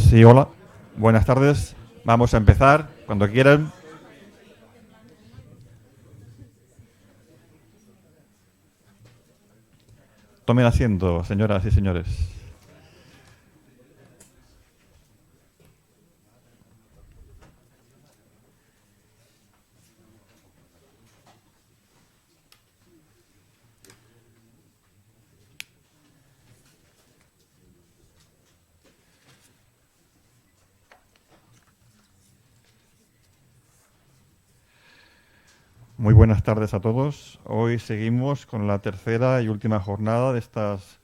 Sí, hola. Buenas tardes. Vamos a empezar cuando quieran. Tomen asiento, señoras y señores. Muy buenas tardes a todos. Hoy seguimos con la tercera y última jornada de estas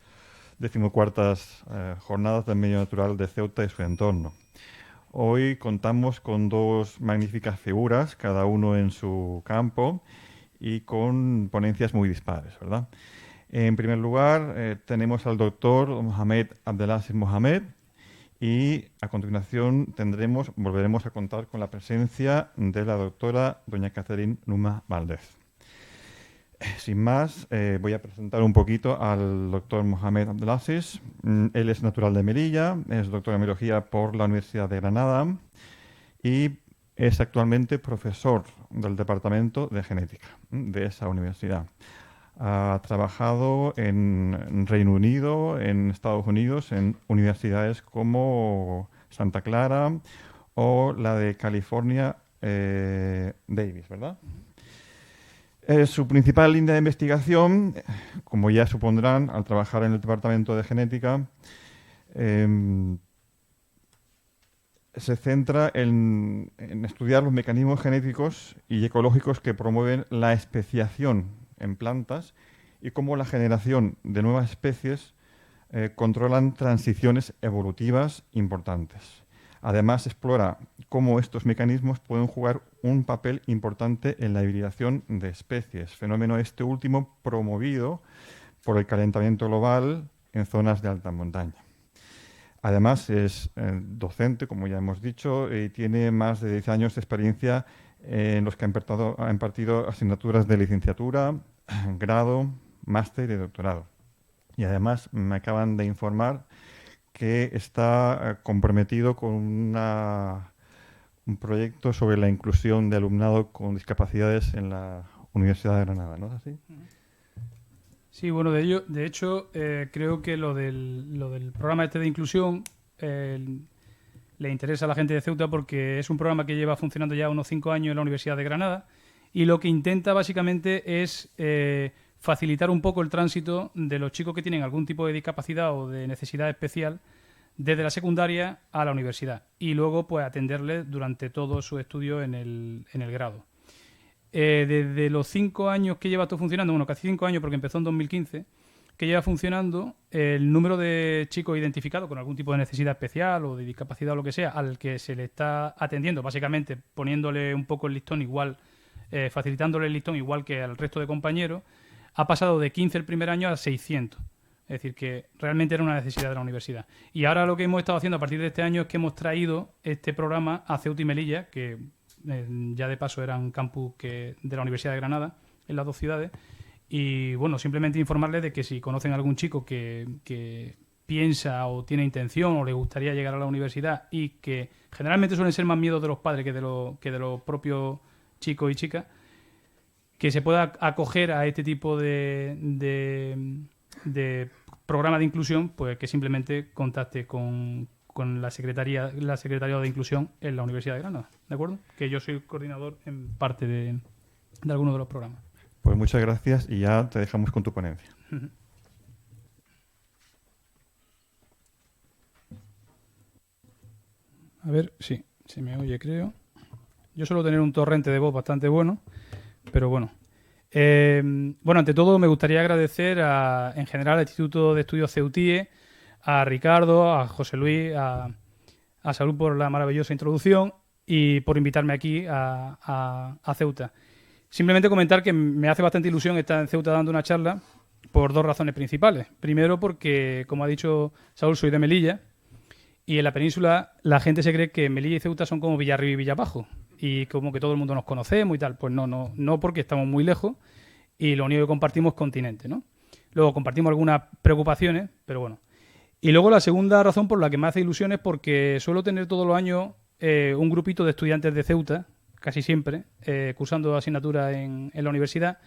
14ª jornadas del medio natural de Ceuta y su entorno. Hoy contamos con dos magníficas figuras, cada uno en su campo y con ponencias muy dispares, ¿verdad? En primer lugar, tenemos al doctor Mohamed Abdelaziz Mohamed, y a continuación volveremos a contar con la presencia de la doctora doña Catherine Numa Valdez. Sin más, voy a presentar un poquito al doctor Mohamed Abdelaziz. Él es natural de Melilla, es doctor en biología por la Universidad de Granada y es actualmente profesor del Departamento de Genética de esa universidad. Ha trabajado en Reino Unido, en Estados Unidos, en universidades como Santa Clara o la de California Davis, ¿verdad? Su principal línea de investigación, como ya supondrán, al trabajar en el Departamento de Genética, se centra en estudiar los mecanismos genéticos y ecológicos que promueven la especiación en plantas y cómo la generación de nuevas especies controlan transiciones evolutivas importantes. Además, explora cómo estos mecanismos pueden jugar un papel importante en la hibridación de especies, fenómeno este último promovido por el calentamiento global en zonas de alta montaña. Además, es docente, como ya hemos dicho, y tiene más de 10 años de experiencia en los que ha impartido asignaturas de licenciatura, grado, máster y doctorado. Y además me acaban de informar que está comprometido con un proyecto sobre la inclusión de alumnado con discapacidades en la Universidad de Granada, ¿no es así? Sí, bueno, de hecho, creo que lo del programa este de inclusión le interesa a la gente de Ceuta porque es un programa que lleva funcionando ya unos 5 años en la Universidad de Granada y lo que intenta básicamente es facilitar un poco el tránsito de los chicos que tienen algún tipo de discapacidad o de necesidad especial desde la secundaria a la universidad y luego pues atenderles durante todo su estudio en el grado. Desde los 5 años que lleva esto funcionando, bueno, casi 5 años porque empezó en 2015, que lleva funcionando, el número de chicos identificados con algún tipo de necesidad especial o de discapacidad o lo que sea, al que se le está atendiendo, básicamente poniéndole un poco el listón igual, facilitándole el listón igual que al resto de compañeros, ha pasado de 15 el primer año a 600. Es decir, que realmente era una necesidad de la universidad. Y ahora lo que hemos estado haciendo a partir de este año es que hemos traído este programa a Ceuta y Melilla, que ya de paso eran campus de la Universidad de Granada, en las dos ciudades. Y bueno, simplemente informarles de que si conocen a algún chico que piensa o tiene intención o le gustaría llegar a la universidad y que generalmente suelen ser más miedos de los padres que de los propios chicos y chicas, que se pueda acoger a este tipo de programa de inclusión, pues que simplemente contacte con la Secretaría de Inclusión en la Universidad de Granada, ¿de acuerdo? Que yo soy coordinador en parte de algunos de los programas. Pues muchas gracias y ya te dejamos con tu ponencia. A ver, sí, se me oye, creo. Yo suelo tener un torrente de voz bastante bueno, pero bueno. Bueno, ante todo me gustaría agradecer en general al Instituto de Estudios CEUTIE, a Ricardo, a José Luis, a Salud por la maravillosa introducción y por invitarme aquí a Ceuta. Simplemente comentar que me hace bastante ilusión estar en Ceuta dando una charla por dos razones principales. Primero porque, como ha dicho Saúl, soy de Melilla y en la península la gente se cree que Melilla y Ceuta son como Villarriba y Villabajo y como que todo el mundo nos conocemos y tal. Pues no porque estamos muy lejos y lo único que compartimos es continente, ¿no? Luego compartimos algunas preocupaciones, pero bueno. Y luego la segunda razón por la que me hace ilusión es porque suelo tener todos los años un grupito de estudiantes de Ceuta, casi siempre, cursando asignaturas en la universidad.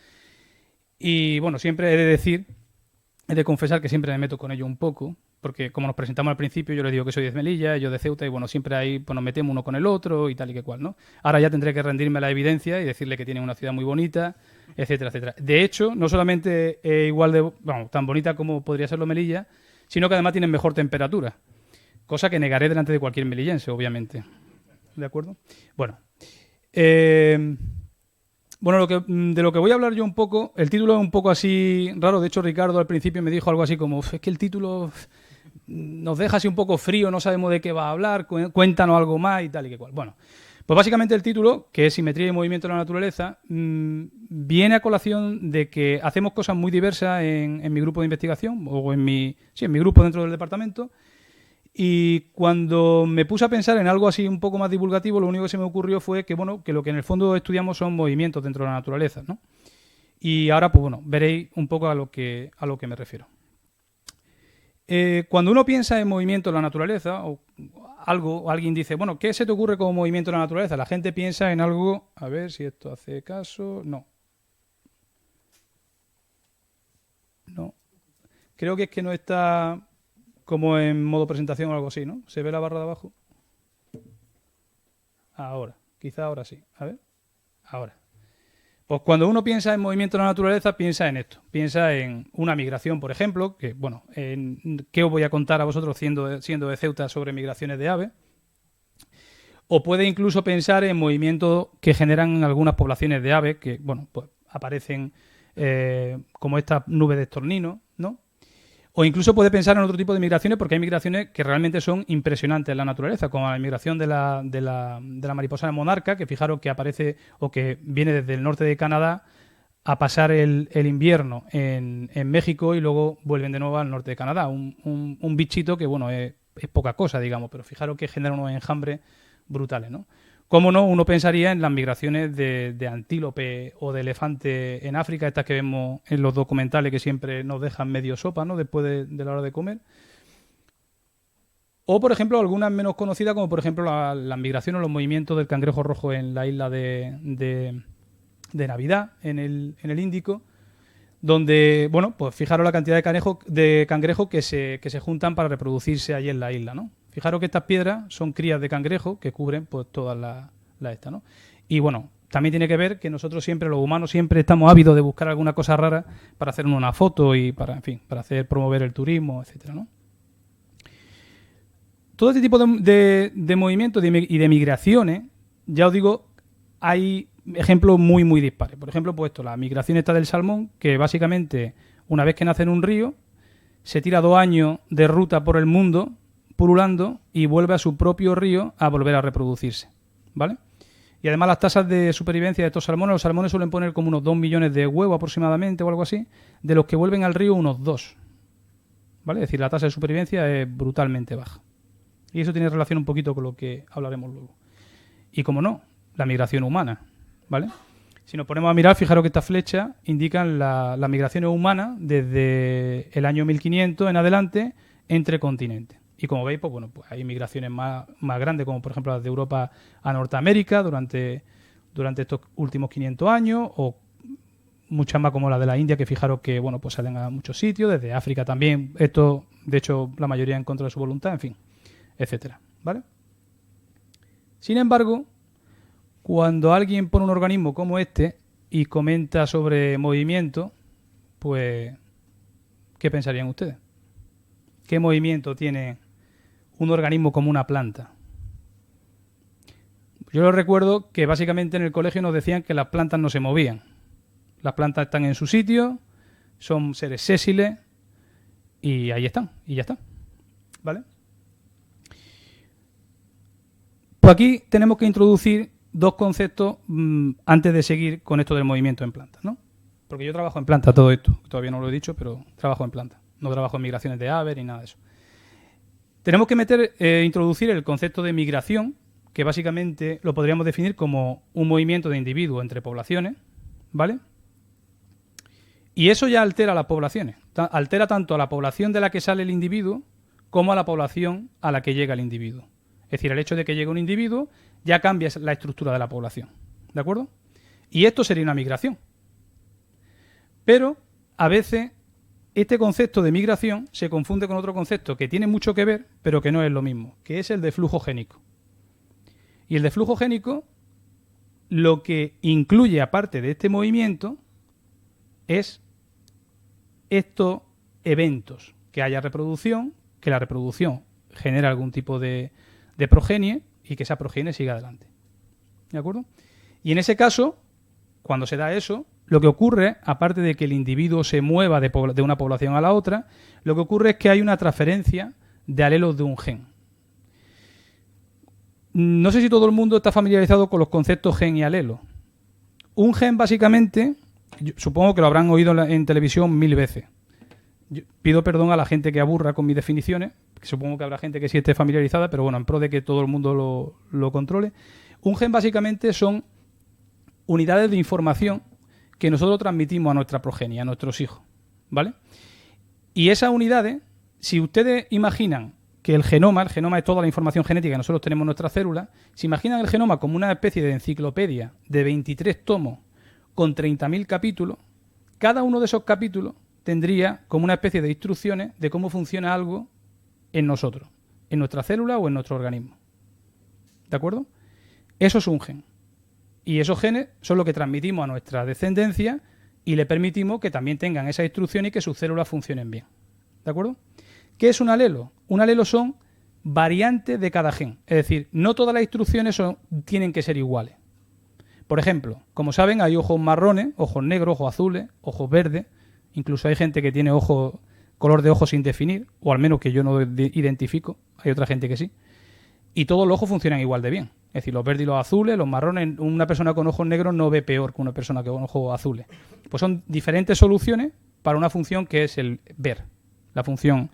Y bueno, siempre he de confesar que siempre me meto con ellos un poco, porque como nos presentamos al principio, yo les digo que soy de Melilla, ellos de Ceuta, y bueno, siempre ahí pues nos metemos uno con el otro y tal y que cual, ¿no? Ahora ya tendré que rendirme la evidencia y decirle que tienen una ciudad muy bonita, etcétera, etcétera. De hecho, no solamente igual de, vamos, tan bonita como podría serlo Melilla, sino que además tienen mejor temperatura, cosa que negaré delante de cualquier melillense, obviamente. ¿De acuerdo? Bueno, bueno, de lo que voy a hablar yo un poco, el título es un poco así raro. De hecho, Ricardo al principio me dijo algo así como, es que el título nos deja así un poco frío, no sabemos de qué va a hablar, cuéntanos algo más y tal y que cual. Bueno, pues básicamente el título, que es Simetría y Movimiento en la Naturaleza, viene a colación de que hacemos cosas muy diversas en mi grupo de investigación, o en mi grupo dentro del departamento. Y cuando me puse a pensar en algo así un poco más divulgativo, lo único que se me ocurrió fue que, bueno, que lo que en el fondo estudiamos son movimientos dentro de la naturaleza, ¿no? Y ahora, pues bueno, veréis un poco a lo que me refiero. Cuando uno piensa en movimiento en la naturaleza, o alguien dice, bueno, ¿qué se te ocurre como movimiento en la naturaleza? La gente piensa en algo, a ver si esto hace caso, no. Creo que es que no está como en modo presentación o algo así, ¿no? ¿Se ve la barra de abajo? Ahora, quizá ahora sí. A ver, ahora. Pues cuando uno piensa en movimiento en la naturaleza, piensa en esto. Piensa en una migración, por ejemplo, que, bueno, ¿qué os voy a contar a vosotros siendo de Ceuta sobre migraciones de aves? O puede incluso pensar en movimientos que generan algunas poblaciones de aves que, bueno, pues aparecen como esta nube de estornino, ¿no? O incluso puede pensar en otro tipo de migraciones, porque hay migraciones que realmente son impresionantes en la naturaleza, como la migración de la mariposa monarca, que fijaros que aparece o que viene desde el norte de Canadá a pasar el invierno en México y luego vuelven de nuevo al norte de Canadá. Un bichito que, bueno, es poca cosa, digamos, pero fijaros que genera unos enjambres brutales, ¿no? ¿Cómo no? Uno pensaría en las migraciones de antílope o de elefante en África, estas que vemos en los documentales que siempre nos dejan medio sopa, ¿no? Después de la hora de comer. O, por ejemplo, algunas menos conocidas, como por ejemplo las migraciones o los movimientos del cangrejo rojo en la isla de Navidad, en el Índico, donde, bueno, pues fijaros la cantidad de cangrejos que se juntan para reproducirse allí en la isla, ¿no? Fijaros que estas piedras son crías de cangrejo que cubren pues todas las estas, ¿no? Y bueno, también tiene que ver que nosotros siempre, los humanos, siempre estamos ávidos de buscar alguna cosa rara para hacer una foto y para, en fin, para promover el turismo, etcétera, ¿no? Todo este tipo de movimientos y de migraciones, ya os digo, hay ejemplos muy, muy dispares. Por ejemplo, pues esto, la migración esta del salmón, que básicamente, una vez que nace en un río, se tira 2 años de ruta por el mundo pululando y vuelve a su propio río a volver a reproducirse, ¿vale? Y además las tasas de supervivencia de estos salmones, los salmones suelen poner como unos 2 millones de huevos aproximadamente o algo así, de los que vuelven al río unos 2, ¿vale? Es decir, la tasa de supervivencia es brutalmente baja. Y eso tiene relación un poquito con lo que hablaremos luego. Y como no, la migración humana, ¿vale? Si nos ponemos a mirar, fijaros que estas flechas indican las migraciones humanas desde el año 1500 en adelante entre continentes. Y como veis, pues bueno, pues hay migraciones más grandes, como por ejemplo las de Europa a Norteamérica durante estos últimos 500 años, o muchas más como la de la India, que fijaros que, bueno, pues salen a muchos sitios, desde África también, esto, de hecho, la mayoría en contra de su voluntad, en fin, etcétera, ¿vale? Sin embargo, cuando alguien pone un organismo como este y comenta sobre movimiento, pues, ¿qué pensarían ustedes? ¿Qué movimiento tiene un organismo como una planta? Yo lo recuerdo que básicamente en el colegio nos decían que las plantas no se movían. Las plantas están en su sitio, son seres sésiles y ahí están, y ya está, ¿vale? Pues aquí tenemos que introducir 2 conceptos antes de seguir con esto del movimiento en plantas, ¿no? Porque yo trabajo en planta, todo esto, todavía no lo he dicho, pero trabajo en planta. No trabajo en migraciones de aves ni nada de eso. Tenemos que introducir el concepto de migración, que básicamente lo podríamos definir como un movimiento de individuos entre poblaciones, ¿vale? Y eso ya altera a las poblaciones. Altera tanto a la población de la que sale el individuo como a la población a la que llega el individuo. Es decir, el hecho de que llegue un individuo ya cambia la estructura de la población. ¿De acuerdo? Y esto sería una migración. Pero a veces este concepto de migración se confunde con otro concepto que tiene mucho que ver, pero que no es lo mismo, que es el de flujo génico. Y el de flujo génico lo que incluye, aparte de este movimiento, es estos eventos, que haya reproducción, que la reproducción genera algún tipo de progenie y que esa progenie siga adelante. ¿De acuerdo? Y en ese caso, cuando se da eso, lo que ocurre, aparte de que el individuo se mueva de una población a la otra, lo que ocurre es que hay una transferencia de alelos de un gen. No sé si todo el mundo está familiarizado con los conceptos gen y alelo. Un gen, básicamente, supongo que lo habrán oído en televisión 1000 veces. Yo pido perdón a la gente que aburra con mis definiciones, que supongo que habrá gente que sí esté familiarizada, pero bueno, en pro de que todo el mundo lo controle. Un gen, básicamente, son unidades de información que nosotros transmitimos a nuestra progenie, a nuestros hijos, ¿vale? Y esas unidades, si ustedes imaginan que el genoma es toda la información genética que nosotros tenemos en nuestras células, si imaginan el genoma como una especie de enciclopedia de 23 tomos con 30.000 capítulos, cada uno de esos capítulos tendría como una especie de instrucciones de cómo funciona algo en nosotros, en nuestra célula o en nuestro organismo. ¿De acuerdo? Eso es un gen. Y esos genes son los que transmitimos a nuestra descendencia y le permitimos que también tengan esa instrucción y que sus células funcionen bien. ¿De acuerdo? ¿Qué es un alelo? Un alelo son variantes de cada gen. Es decir, no todas las instrucciones tienen que ser iguales. Por ejemplo, como saben, hay ojos marrones, ojos negros, ojos azules, ojos verdes. Incluso hay gente que tiene color de ojos sin definir, o al menos que yo no identifico. Hay otra gente que sí. Y todos los ojos funcionan igual de bien. Es decir, los verdes y los azules, los marrones, una persona con ojos negros no ve peor que una persona con ojos azules. Pues son diferentes soluciones para una función que es el ver, la función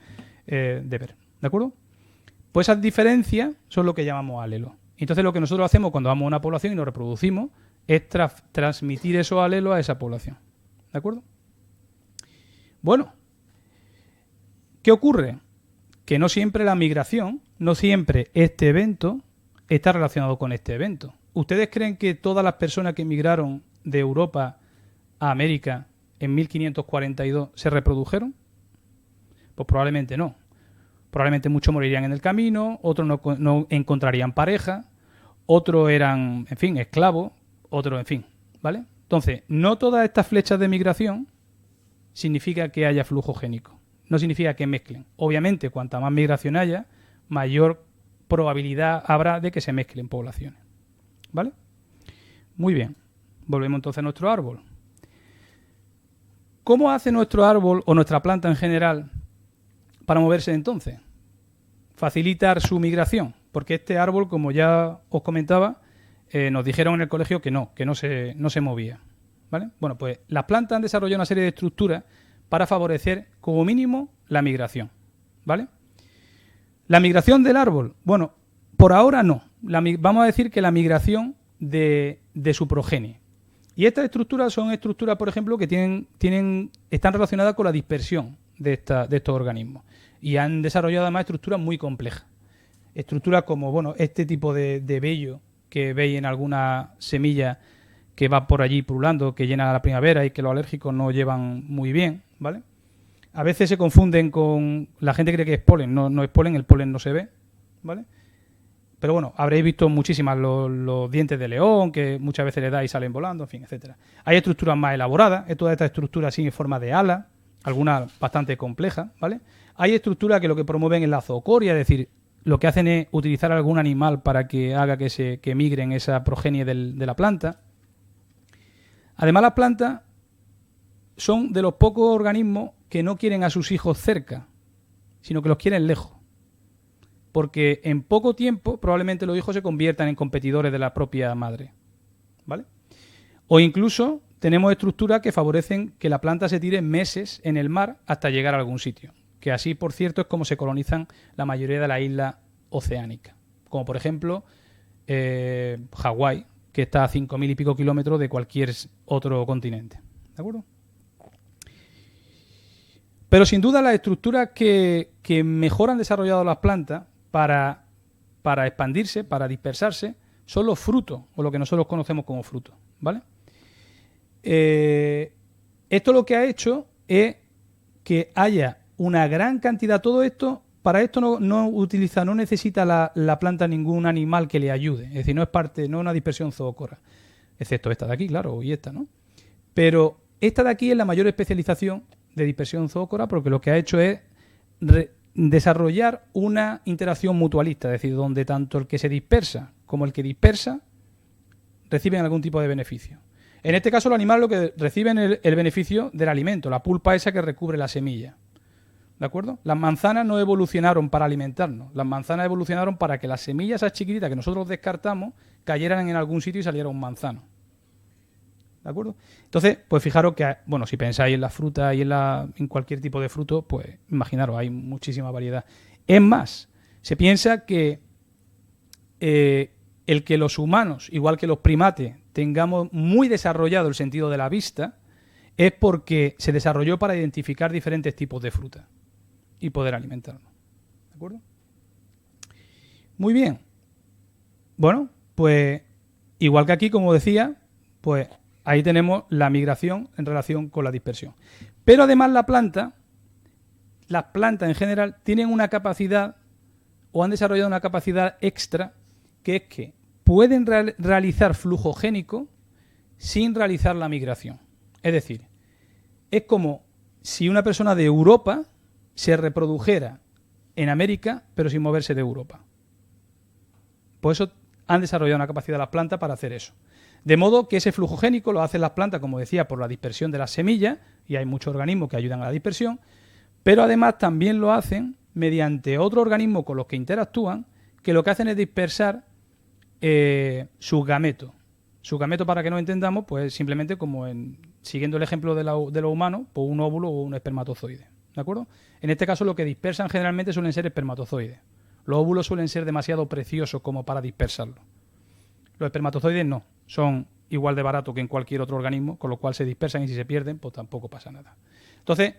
de ver. ¿De acuerdo? Pues esas diferencias son lo que llamamos alelos. Entonces lo que nosotros hacemos cuando vamos a una población y nos reproducimos es transmitir esos alelos a esa población. ¿De acuerdo? Bueno, ¿qué ocurre? Que no siempre la migración, no siempre este evento está relacionado con este evento. ¿Ustedes creen que todas las personas que emigraron de Europa a América en 1542 se reprodujeron? Pues probablemente no. Probablemente muchos morirían en el camino, otros no encontrarían pareja, otros eran, en fin, esclavos, otros, en fin, ¿vale? Entonces, no todas estas flechas de migración significa que haya flujo génico. No significa que mezclen. Obviamente, cuanta más migración haya, mayor probabilidad habrá de que se mezclen poblaciones. ¿Vale? Muy bien. Volvemos entonces a nuestro árbol. ¿Cómo hace nuestro árbol o nuestra planta en general para moverse entonces? Facilitar su migración. Porque este árbol, como ya os comentaba, nos dijeron en el colegio que no se movía. ¿Vale? Bueno, pues las plantas han desarrollado una serie de estructuras para favorecer, como mínimo, la migración. ¿Vale? La migración del árbol, bueno, por ahora no. Vamos a decir que la migración de su progenie. Y estas estructuras son estructuras, por ejemplo, que están relacionadas con la dispersión de estos organismos. Y han desarrollado además estructuras muy complejas. Estructuras como, bueno, este tipo de vello que veis en alguna semilla que va por allí pululando, que llena la primavera y que los alérgicos no llevan muy bien, ¿vale? A veces se confunden con... La gente cree que es polen, no es polen, el polen no se ve, ¿vale? Pero bueno, habréis visto muchísimas los dientes de león, que muchas veces le da y salen volando, en fin, etcétera. Hay estructuras más elaboradas, todas estas estructuras así en forma de ala, algunas bastante complejas, ¿vale? Hay estructuras que lo que promueven es la zoocoria, es decir, lo que hacen es utilizar algún animal para que haga que migren esa progenie de la planta. Además, las plantas son de los pocos organismos que no quieren a sus hijos cerca, sino que los quieren lejos. Porque en poco tiempo probablemente los hijos se conviertan en competidores de la propia madre. ¿Vale? O incluso tenemos estructuras que favorecen que la planta se tire meses en el mar hasta llegar a algún sitio. Que así, por cierto, es como se colonizan la mayoría de las islas oceánicas. Como por ejemplo Hawái, que está a 5.000 y pico kilómetros de cualquier otro continente. ¿De acuerdo? Pero sin duda las estructuras que mejor han desarrollado las plantas para expandirse, para dispersarse, son los frutos, o lo que nosotros conocemos como frutos, ¿vale? Esto lo que ha hecho es que haya una gran cantidad, todo esto, para esto no necesita la planta ningún animal que le ayude, es decir, no es una dispersión zoocora, excepto esta de aquí, claro, y esta, ¿no? Pero esta de aquí es la mayor especialización de dispersión zoocora porque lo que ha hecho es desarrollar una interacción mutualista, es decir, donde tanto el que se dispersa como el que dispersa reciben algún tipo de beneficio. En este caso, los animales lo que reciben es el beneficio del alimento, la pulpa esa que recubre la semilla. ¿De acuerdo? Las manzanas no evolucionaron para alimentarnos, las manzanas evolucionaron para que las semillas esas chiquititas que nosotros descartamos cayeran en algún sitio y saliera un manzano. ¿De acuerdo? Entonces, pues fijaros que, bueno, si pensáis en la fruta y en cualquier tipo de fruto, pues imaginaros, hay muchísima variedad. Es más, se piensa que el que los humanos, igual que los primates, tengamos muy desarrollado el sentido de la vista, es porque se desarrolló para identificar diferentes tipos de fruta y poder alimentarnos. ¿De acuerdo? Muy bien. Bueno, pues igual que aquí, como decía, pues ahí tenemos la migración en relación con la dispersión. Pero además las plantas en general tienen una capacidad o han desarrollado una capacidad extra que es que pueden realizar flujo génico sin realizar la migración. Es decir, es como si una persona de Europa se reprodujera en América, pero sin moverse de Europa. Por eso han desarrollado una capacidad las plantas para hacer eso. De modo que ese flujo génico lo hacen las plantas, como decía, por la dispersión de las semillas, y hay muchos organismos que ayudan a la dispersión, pero además también lo hacen mediante otros organismos con los que interactúan, que lo que hacen es dispersar sus gametos. Sus gametos, para que nos entendamos, pues simplemente como siguiendo el ejemplo de los humanos, pues un óvulo o un espermatozoide. ¿De acuerdo? En este caso lo que dispersan generalmente suelen ser espermatozoides. Los óvulos suelen ser demasiado preciosos como para dispersarlos. Los espermatozoides no, son igual de baratos que en cualquier otro organismo, con lo cual se dispersan y si se pierden, pues tampoco pasa nada. Entonces,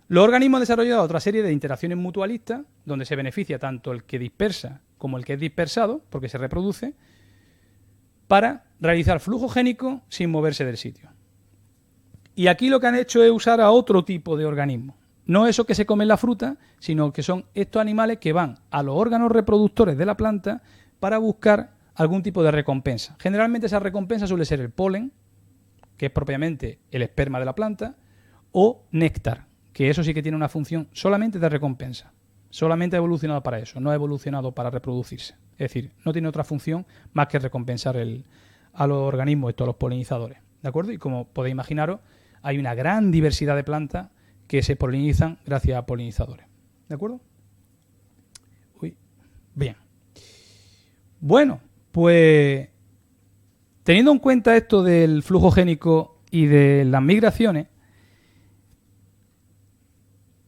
los organismos han desarrollado otra serie de interacciones mutualistas, donde se beneficia tanto el que dispersa como el que es dispersado, porque se reproduce, para realizar flujo génico sin moverse del sitio. Y aquí lo que han hecho es usar a otro tipo de organismos. No esos que se comen la fruta, sino que son estos animales que van a los órganos reproductores de la planta para buscar algún tipo de recompensa. Generalmente esa recompensa suele ser el polen, que es propiamente el esperma de la planta, o néctar, que eso sí que tiene una función solamente de recompensa. Solamente ha evolucionado para eso, no ha evolucionado para reproducirse. Es decir, no tiene otra función más que recompensar a los organismos, a los polinizadores. ¿De acuerdo? Y como podéis imaginaros, hay una gran diversidad de plantas que se polinizan gracias a polinizadores. ¿De acuerdo? Bien. Bueno, pues teniendo en cuenta esto del flujo génico y de las migraciones,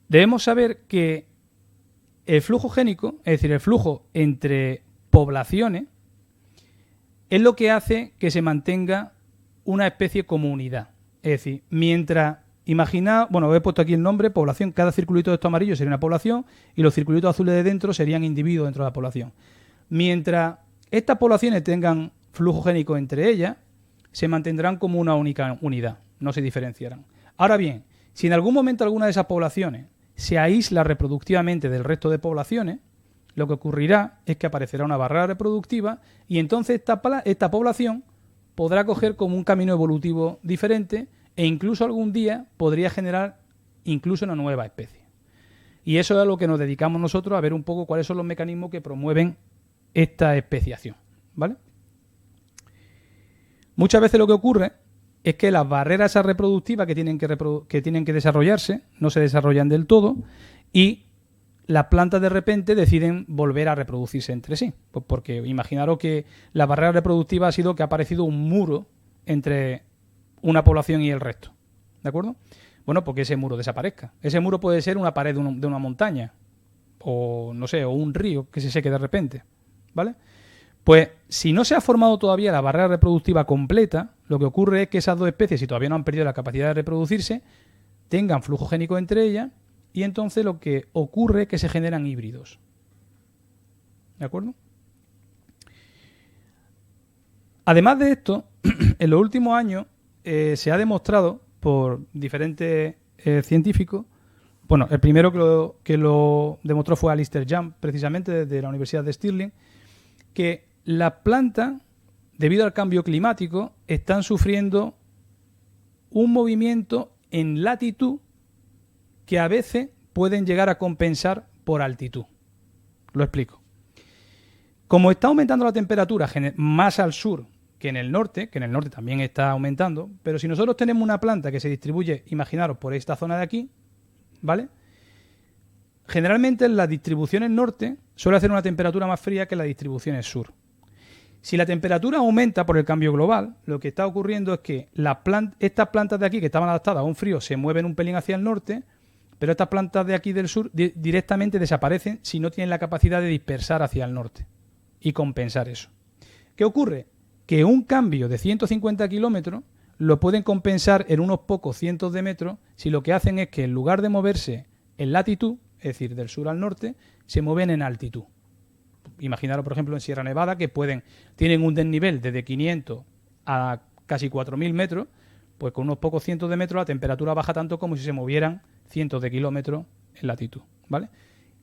debemos saber que el flujo génico, es decir, el flujo entre poblaciones, es lo que hace que se mantenga una especie como unidad. Es decir, mientras, imagina, bueno, he puesto aquí el nombre, población, cada circulito de esto amarillo sería una población y los circulitos azules de dentro serían individuos dentro de la población. Mientras estas poblaciones tengan flujo génico entre ellas, se mantendrán como una única unidad, no se diferenciarán. Ahora bien, si en algún momento alguna de esas poblaciones se aísla reproductivamente del resto de poblaciones, lo que ocurrirá es que aparecerá una barrera reproductiva y entonces esta población podrá coger como un camino evolutivo diferente e incluso algún día podría generar incluso una nueva especie. Y eso es a lo que nos dedicamos nosotros, a ver un poco cuáles son los mecanismos que promueven esta especiación, ¿vale? Muchas veces lo que ocurre es que las barreras reproductivas que tienen que desarrollarse no se desarrollan del todo y las plantas de repente deciden volver a reproducirse entre sí. Pues porque imaginaros que la barrera reproductiva ha sido que ha aparecido un muro entre una población y el resto. ¿De acuerdo? Bueno, porque ese muro desaparezca. Ese muro puede ser una pared de una montaña o, no sé, o un río que se seque de repente. ¿Vale? Pues si no se ha formado todavía la barrera reproductiva completa, lo que ocurre es que esas dos especies, si todavía no han perdido la capacidad de reproducirse, tengan flujo génico entre ellas y entonces lo que ocurre es que se generan híbridos. ¿De acuerdo? Además de esto, en los últimos años se ha demostrado por diferentes científicos. Bueno, el primero que lo demostró fue Alistair Jump, precisamente desde la Universidad de Stirling, que las plantas, debido al cambio climático, están sufriendo un movimiento en latitud que a veces pueden llegar a compensar por altitud. Lo explico. Como está aumentando la temperatura más al sur que en el norte también está aumentando, pero si nosotros tenemos una planta que se distribuye, imaginaros, por esta zona de aquí, ¿vale? Generalmente en las distribuciones norte suele hacer una temperatura más fría que en las distribuciones sur. Si la temperatura aumenta por el cambio global, lo que está ocurriendo es que estas plantas de aquí que estaban adaptadas a un frío se mueven un pelín hacia el norte, pero estas plantas de aquí del sur directamente desaparecen si no tienen la capacidad de dispersar hacia el norte y compensar eso. ¿Qué ocurre? Que un cambio de 150 kilómetros lo pueden compensar en unos pocos cientos de metros si lo que hacen es que en lugar de moverse en latitud, es decir, del sur al norte, se mueven en altitud. Imaginaros, por ejemplo, en Sierra Nevada, que tienen un desnivel desde 500 a casi 4.000 metros, pues con unos pocos cientos de metros la temperatura baja tanto como si se movieran cientos de kilómetros en latitud, ¿vale?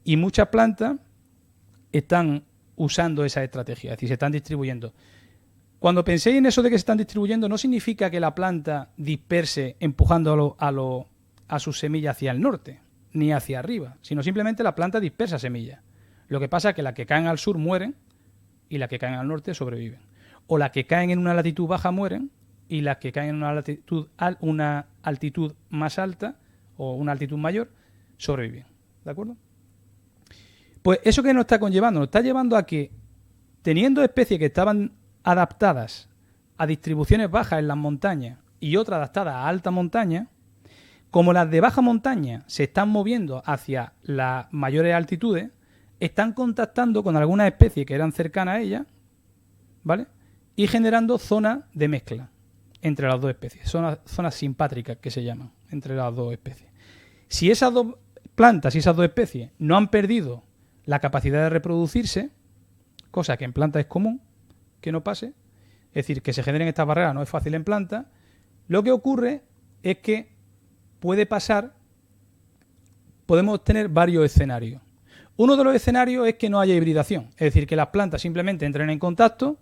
Y muchas plantas están usando esa estrategia, es decir, se están distribuyendo. Cuando penséis en eso de que se están distribuyendo, no significa que la planta disperse empujando a sus semillas hacia el norte, ni hacia arriba, sino simplemente la planta dispersa semillas. Lo que pasa es que las que caen al sur mueren y las que caen al norte sobreviven. O las que caen en una latitud baja mueren y las que caen en una altitud más alta o una altitud mayor sobreviven. ¿De acuerdo? Pues eso que nos está conllevando, nos está llevando a que, teniendo especies que estaban adaptadas a distribuciones bajas en las montañas y otras adaptadas a alta montaña, como las de baja montaña se están moviendo hacia las mayores altitudes, están contactando con algunas especies que eran cercanas a ellas, ¿vale? Y generando zonas de mezcla entre las dos especies, zonas simpátricas que se llaman entre las dos especies. Si esas dos plantas y esas dos especies no han perdido la capacidad de reproducirse, cosa que en plantas es común que no pase, es decir, que se generen estas barreras no es fácil en plantas, lo que ocurre es que podemos tener varios escenarios. Uno de los escenarios es que no haya hibridación, es decir, que las plantas simplemente entren en contacto,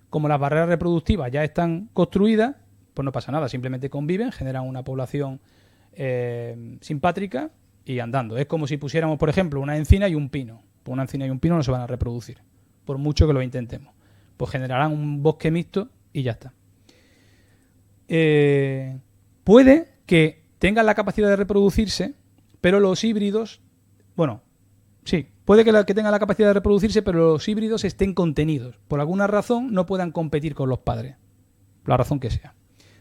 como las barreras reproductivas ya están construidas, pues no pasa nada, simplemente conviven, generan una población simpátrica y andando. Es como si pusiéramos, por ejemplo, una encina y un pino. Pues una encina y un pino no se van a reproducir, por mucho que lo intentemos. Pues generarán un bosque mixto y ya está. Puede que tengan la capacidad de reproducirse, pero los híbridos, puede que tengan la capacidad de reproducirse, pero los híbridos estén contenidos. Por alguna razón no puedan competir con los padres, la razón que sea.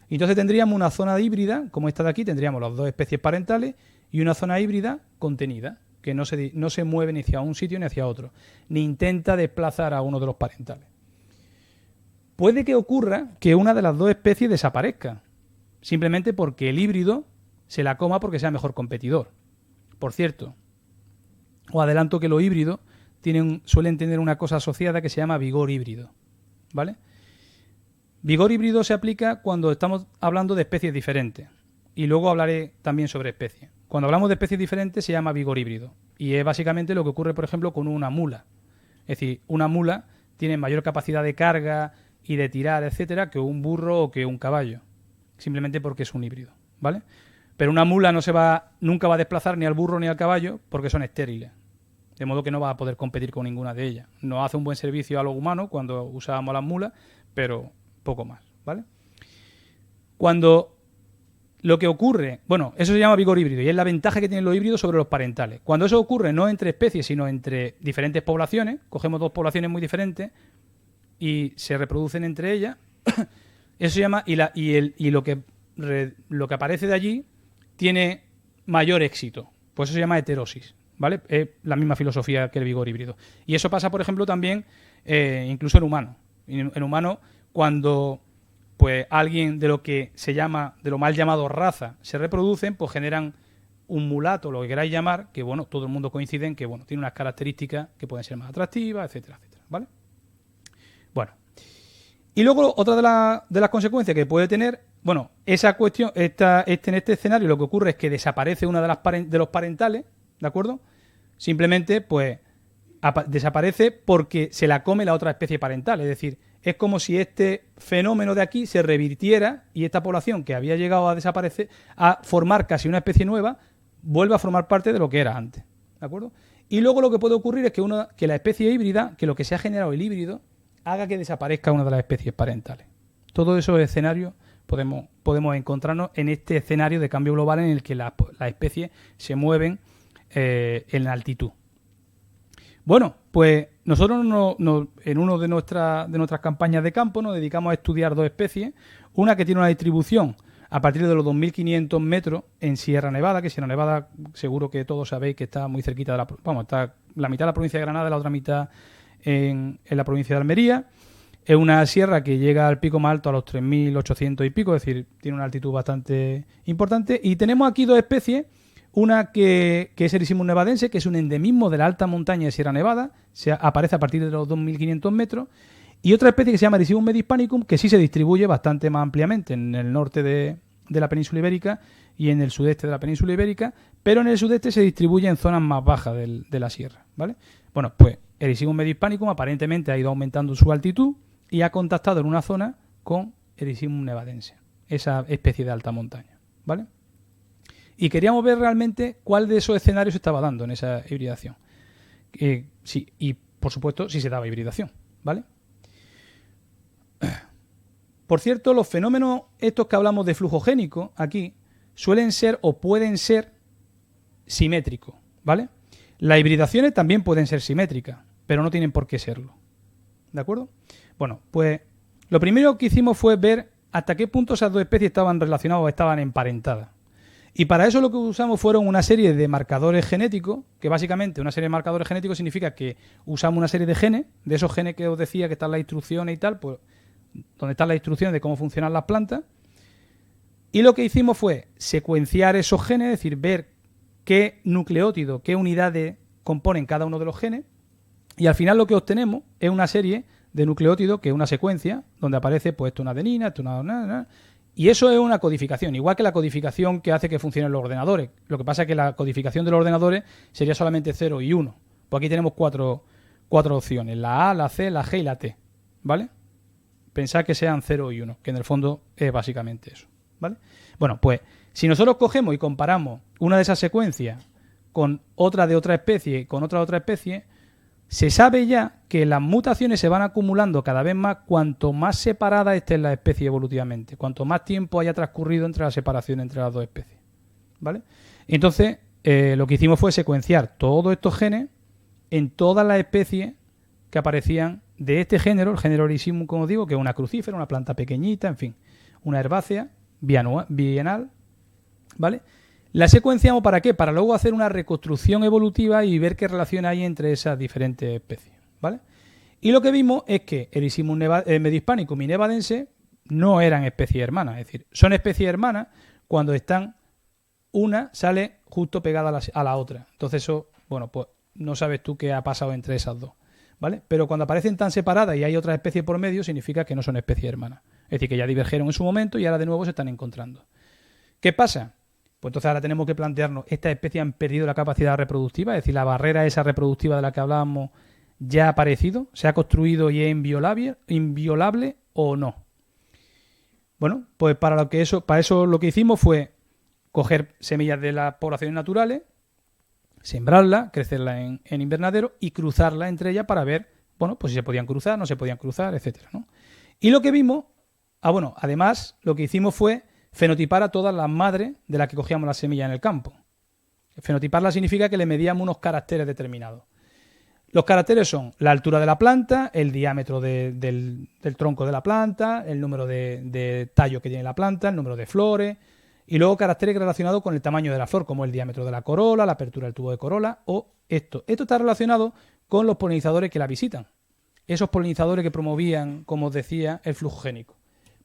Y entonces tendríamos una zona híbrida, como esta de aquí, tendríamos las dos especies parentales y una zona híbrida contenida, que no se mueve ni hacia un sitio ni hacia otro, ni intenta desplazar a uno de los parentales. Puede que ocurra que una de las dos especies desaparezca, simplemente porque el híbrido se la coma porque sea mejor competidor. Por cierto, os adelanto que los híbridos suelen tener una cosa asociada que se llama vigor híbrido, ¿vale? Vigor híbrido se aplica cuando estamos hablando de especies diferentes. Y luego hablaré también sobre especies. Cuando hablamos de especies diferentes se llama vigor híbrido. Y es básicamente lo que ocurre, por ejemplo, con una mula. Es decir, una mula tiene mayor capacidad de carga y de tirar, etcétera, que un burro o que un caballo. Simplemente porque es un híbrido, ¿vale? Pero una mula nunca va a desplazar ni al burro ni al caballo porque son estériles. De modo que no va a poder competir con ninguna de ellas. Nos hace un buen servicio a los humanos cuando usábamos las mulas, pero poco más, ¿vale? Cuando lo que ocurre, eso se llama vigor híbrido y es la ventaja que tienen los híbridos sobre los parentales. Cuando eso ocurre no entre especies, sino entre diferentes poblaciones, cogemos dos poblaciones muy diferentes y se reproducen entre ellas, eso se llama, lo que aparece de allí tiene mayor éxito. Pues eso se llama heterosis, ¿vale? Es la misma filosofía que el vigor híbrido. Y eso pasa, por ejemplo, también incluso en humanos. En humanos, cuando pues alguien de lo que se llama, de lo mal llamado raza, se reproducen, pues generan un mulato, lo que queráis llamar, que bueno, todo el mundo coincide en que bueno, tiene unas características que pueden ser más atractivas, etcétera, etcétera, ¿vale? Bueno. Y luego otra de las consecuencias que puede tener, bueno, esa cuestión, en este escenario lo que ocurre es que desaparece una de los parentales, ¿de acuerdo? Simplemente, pues, desaparece porque se la come la otra especie parental. Es decir, es como si este fenómeno de aquí se revirtiera y esta población que había llegado a desaparecer, a formar casi una especie nueva, vuelve a formar parte de lo que era antes, ¿de acuerdo? Y luego lo que puede ocurrir es que la especie híbrida, que lo que se ha generado el híbrido, haga que desaparezca una de las especies parentales. Todos esos escenarios podemos encontrarnos en este escenario de cambio global en el que las especies se mueven en altitud. Bueno, pues nosotros en una de nuestras campañas de campo nos dedicamos a estudiar dos especies. Una que tiene una distribución a partir de los 2.500 metros en Sierra Nevada, que Sierra Nevada seguro que todos sabéis que está muy cerquita de está la mitad de la provincia de Granada y la otra mitad en la provincia de Almería. Es una sierra que llega al pico más alto a los 3.800 y pico, es decir, tiene una altitud bastante importante. Y tenemos aquí dos especies. Una que es Ericimus nevadense, que es un endemismo de la alta montaña de Sierra Nevada, aparece a partir de los 2.500 metros, y otra especie que se llama Ericimus medispanicum, que sí se distribuye bastante más ampliamente en el norte de la península ibérica y en el sudeste de la península ibérica, pero en el sudeste se distribuye en zonas más bajas de la sierra, ¿vale? Bueno, pues Ericimus medispanicum aparentemente ha ido aumentando su altitud y ha contactado en una zona con Ericimus nevadense, esa especie de alta montaña, ¿vale? Y queríamos ver realmente cuál de esos escenarios se estaba dando en esa hibridación. Sí, y por supuesto, si se daba hibridación, ¿vale? Por cierto, los fenómenos estos que hablamos de flujogénico aquí suelen ser o pueden ser simétricos, ¿vale? Las hibridaciones también pueden ser simétricas, pero no tienen por qué serlo, ¿de acuerdo? Bueno, pues lo primero que hicimos fue ver hasta qué punto esas dos especies estaban relacionadas o estaban emparentadas. Y para eso lo que usamos fueron una serie de marcadores genéticos, que básicamente una serie de marcadores genéticos significa que usamos una serie de genes, de esos genes que os decía que están las instrucciones y tal, pues donde están las instrucciones de cómo funcionan las plantas. Y lo que hicimos fue secuenciar esos genes, es decir, ver qué nucleótido, qué unidades componen cada uno de los genes, y al final lo que obtenemos es una serie de nucleótidos, que es una secuencia, donde aparece pues esto una adenina, esto una. Y eso es una codificación, igual que la codificación que hace que funcionen los ordenadores. Lo que pasa es que la codificación de los ordenadores sería solamente 0 y 1. Pues aquí tenemos cuatro opciones, la A, la C, la G y la T, ¿vale? Pensad que sean 0 y 1, que en el fondo es básicamente eso, ¿vale? Bueno, pues si nosotros cogemos y comparamos una de esas secuencias con otra de otra especie, con otra de otra especie, se sabe ya que las mutaciones se van acumulando cada vez más cuanto más separada esté la especie evolutivamente, cuanto más tiempo haya transcurrido entre la separación entre las dos especies, ¿vale? Entonces, lo que hicimos fue secuenciar todos estos genes en todas las especies que aparecían de este género, el género Ericimus, como digo, que es una crucífera, una planta pequeñita, en fin, una herbácea bienal, ¿vale? La secuenciamos ¿para qué? Para luego hacer una reconstrucción evolutiva y ver qué relación hay entre esas diferentes especies, ¿vale? Y lo que vimos es que Ericimus medispanicum y nevadense no eran especies hermanas, es decir, son especies hermanas cuando una sale justo pegada a la otra. Entonces eso, bueno, pues no sabes tú qué ha pasado entre esas dos, ¿vale? Pero cuando aparecen tan separadas y hay otras especies por medio, significa que no son especies hermanas. Es decir, que ya divergieron en su momento y ahora de nuevo se están encontrando. ¿Qué pasa? Pues entonces ahora tenemos que plantearnos, ¿estas especies han perdido la capacidad reproductiva? Es decir, la barrera esa reproductiva de la que hablábamos ya ha aparecido, se ha construido y es inviolable o no. Bueno, pues para eso lo que hicimos fue coger semillas de las poblaciones naturales, sembrarlas, crecerlas en invernadero y cruzarlas entre ellas para ver, bueno, pues si se podían cruzar, no se podían cruzar, etcétera, ¿no? Y lo que vimos, además lo que hicimos fue fenotipar a todas las madres de las que cogíamos las semillas en el campo. Fenotiparla significa que le medíamos unos caracteres determinados. Los caracteres son la altura de la planta, el diámetro del tronco de la planta, el número de tallos que tiene la planta, el número de flores, y luego caracteres relacionados con el tamaño de la flor, como el diámetro de la corola, la apertura del tubo de corola, o esto. Esto está relacionado con los polinizadores que la visitan. Esos polinizadores que promovían, como os decía, el flujo génico.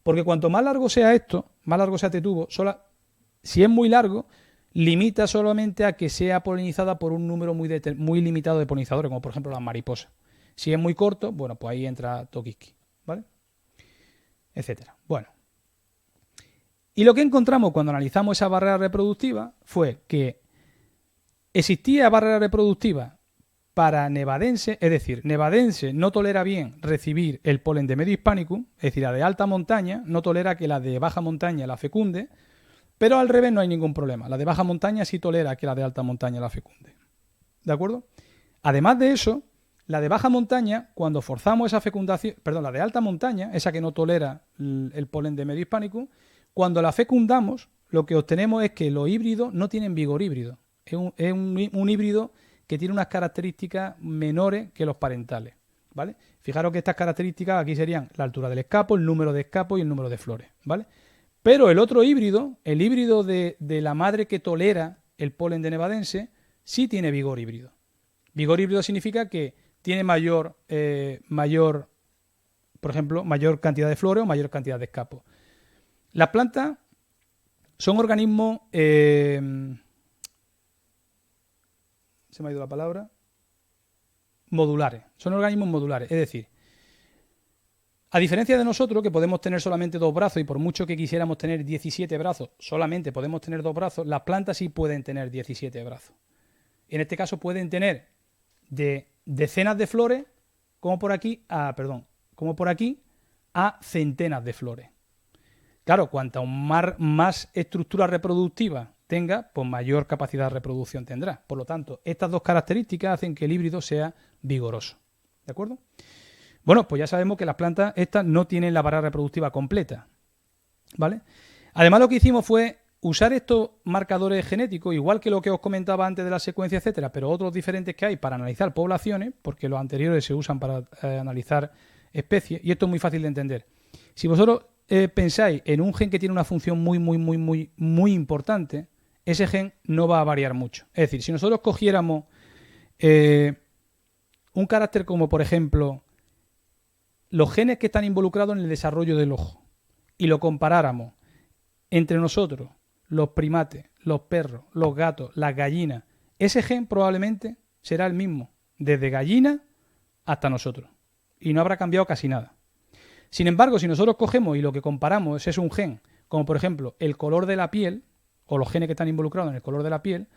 Porque cuanto más largo sea esto, más largo sea este tubo, si es muy largo, limita solamente a que sea polinizada por un número muy limitado de polinizadores, como por ejemplo las mariposas. Si es muy corto, bueno, pues ahí entra Tokiski, ¿vale? Etcétera. Bueno. Y lo que encontramos cuando analizamos esa barrera reproductiva fue que existía barrera reproductiva para nevadense, es decir, nevadense no tolera bien recibir el polen de Medio Hispanicum, es decir, la de alta montaña no tolera que la de baja montaña la fecunde, pero al revés no hay ningún problema. La de baja montaña sí tolera que la de alta montaña la fecunde. ¿De acuerdo? Además de eso, la de baja montaña, cuando forzamos esa fecundación, perdón, la de alta montaña, esa que no tolera el polen de Medio Hispanicum, cuando la fecundamos, lo que obtenemos es que los híbridos no tienen vigor híbrido. Es un híbrido que tiene unas características menores que los parentales, ¿vale? Fijaros que estas características aquí serían la altura del escapo, el número de escapos y el número de flores, ¿vale? Pero el otro híbrido, el híbrido de la madre que tolera el polen de nevadense, sí tiene vigor híbrido. Vigor híbrido significa que tiene mayor, por ejemplo, mayor cantidad de flores o mayor cantidad de escapos. Las plantas son organismos... se me ha ido la palabra, modulares. Son organismos modulares, es decir, a diferencia de nosotros, que podemos tener solamente 2 brazos y por mucho que quisiéramos tener 17 brazos, solamente podemos tener 2 brazos, las plantas sí pueden tener 17 brazos. En este caso pueden tener de decenas de flores, como por aquí a centenas de flores. Claro, cuanto más estructura reproductiva tenga, pues mayor capacidad de reproducción tendrá. Por lo tanto, estas 2 características hacen que el híbrido sea vigoroso. ¿De acuerdo? Bueno, pues ya sabemos que las plantas estas no tienen la barrera reproductiva completa, ¿vale? Además, lo que hicimos fue usar estos marcadores genéticos, igual que lo que os comentaba antes de la secuencia, etcétera, pero otros diferentes que hay para analizar poblaciones, porque los anteriores se usan para analizar especies, y esto es muy fácil de entender. Si vosotros pensáis en un gen que tiene una función muy importante, ese gen no va a variar mucho. Es decir, si nosotros cogiéramos un carácter como, por ejemplo, los genes que están involucrados en el desarrollo del ojo y lo comparáramos entre nosotros, los primates, los perros, los gatos, las gallinas, ese gen probablemente será el mismo, desde gallina hasta nosotros, y no habrá cambiado casi nada. Sin embargo, si nosotros cogemos y lo que comparamos es un gen, como por ejemplo el color de la piel, o los genes que están involucrados en el color de la piel,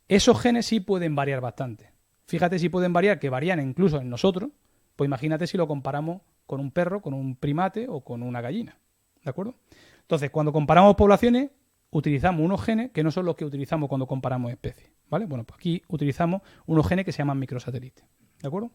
esos genes sí pueden variar bastante. Fíjate si pueden variar, que varían incluso en nosotros, pues imagínate si lo comparamos con un perro, con un primate o con una gallina. ¿De acuerdo? Entonces, cuando comparamos poblaciones, utilizamos unos genes que no son los que utilizamos cuando comparamos especies. ¿Vale? Bueno, pues aquí utilizamos unos genes que se llaman microsatélites. ¿De acuerdo?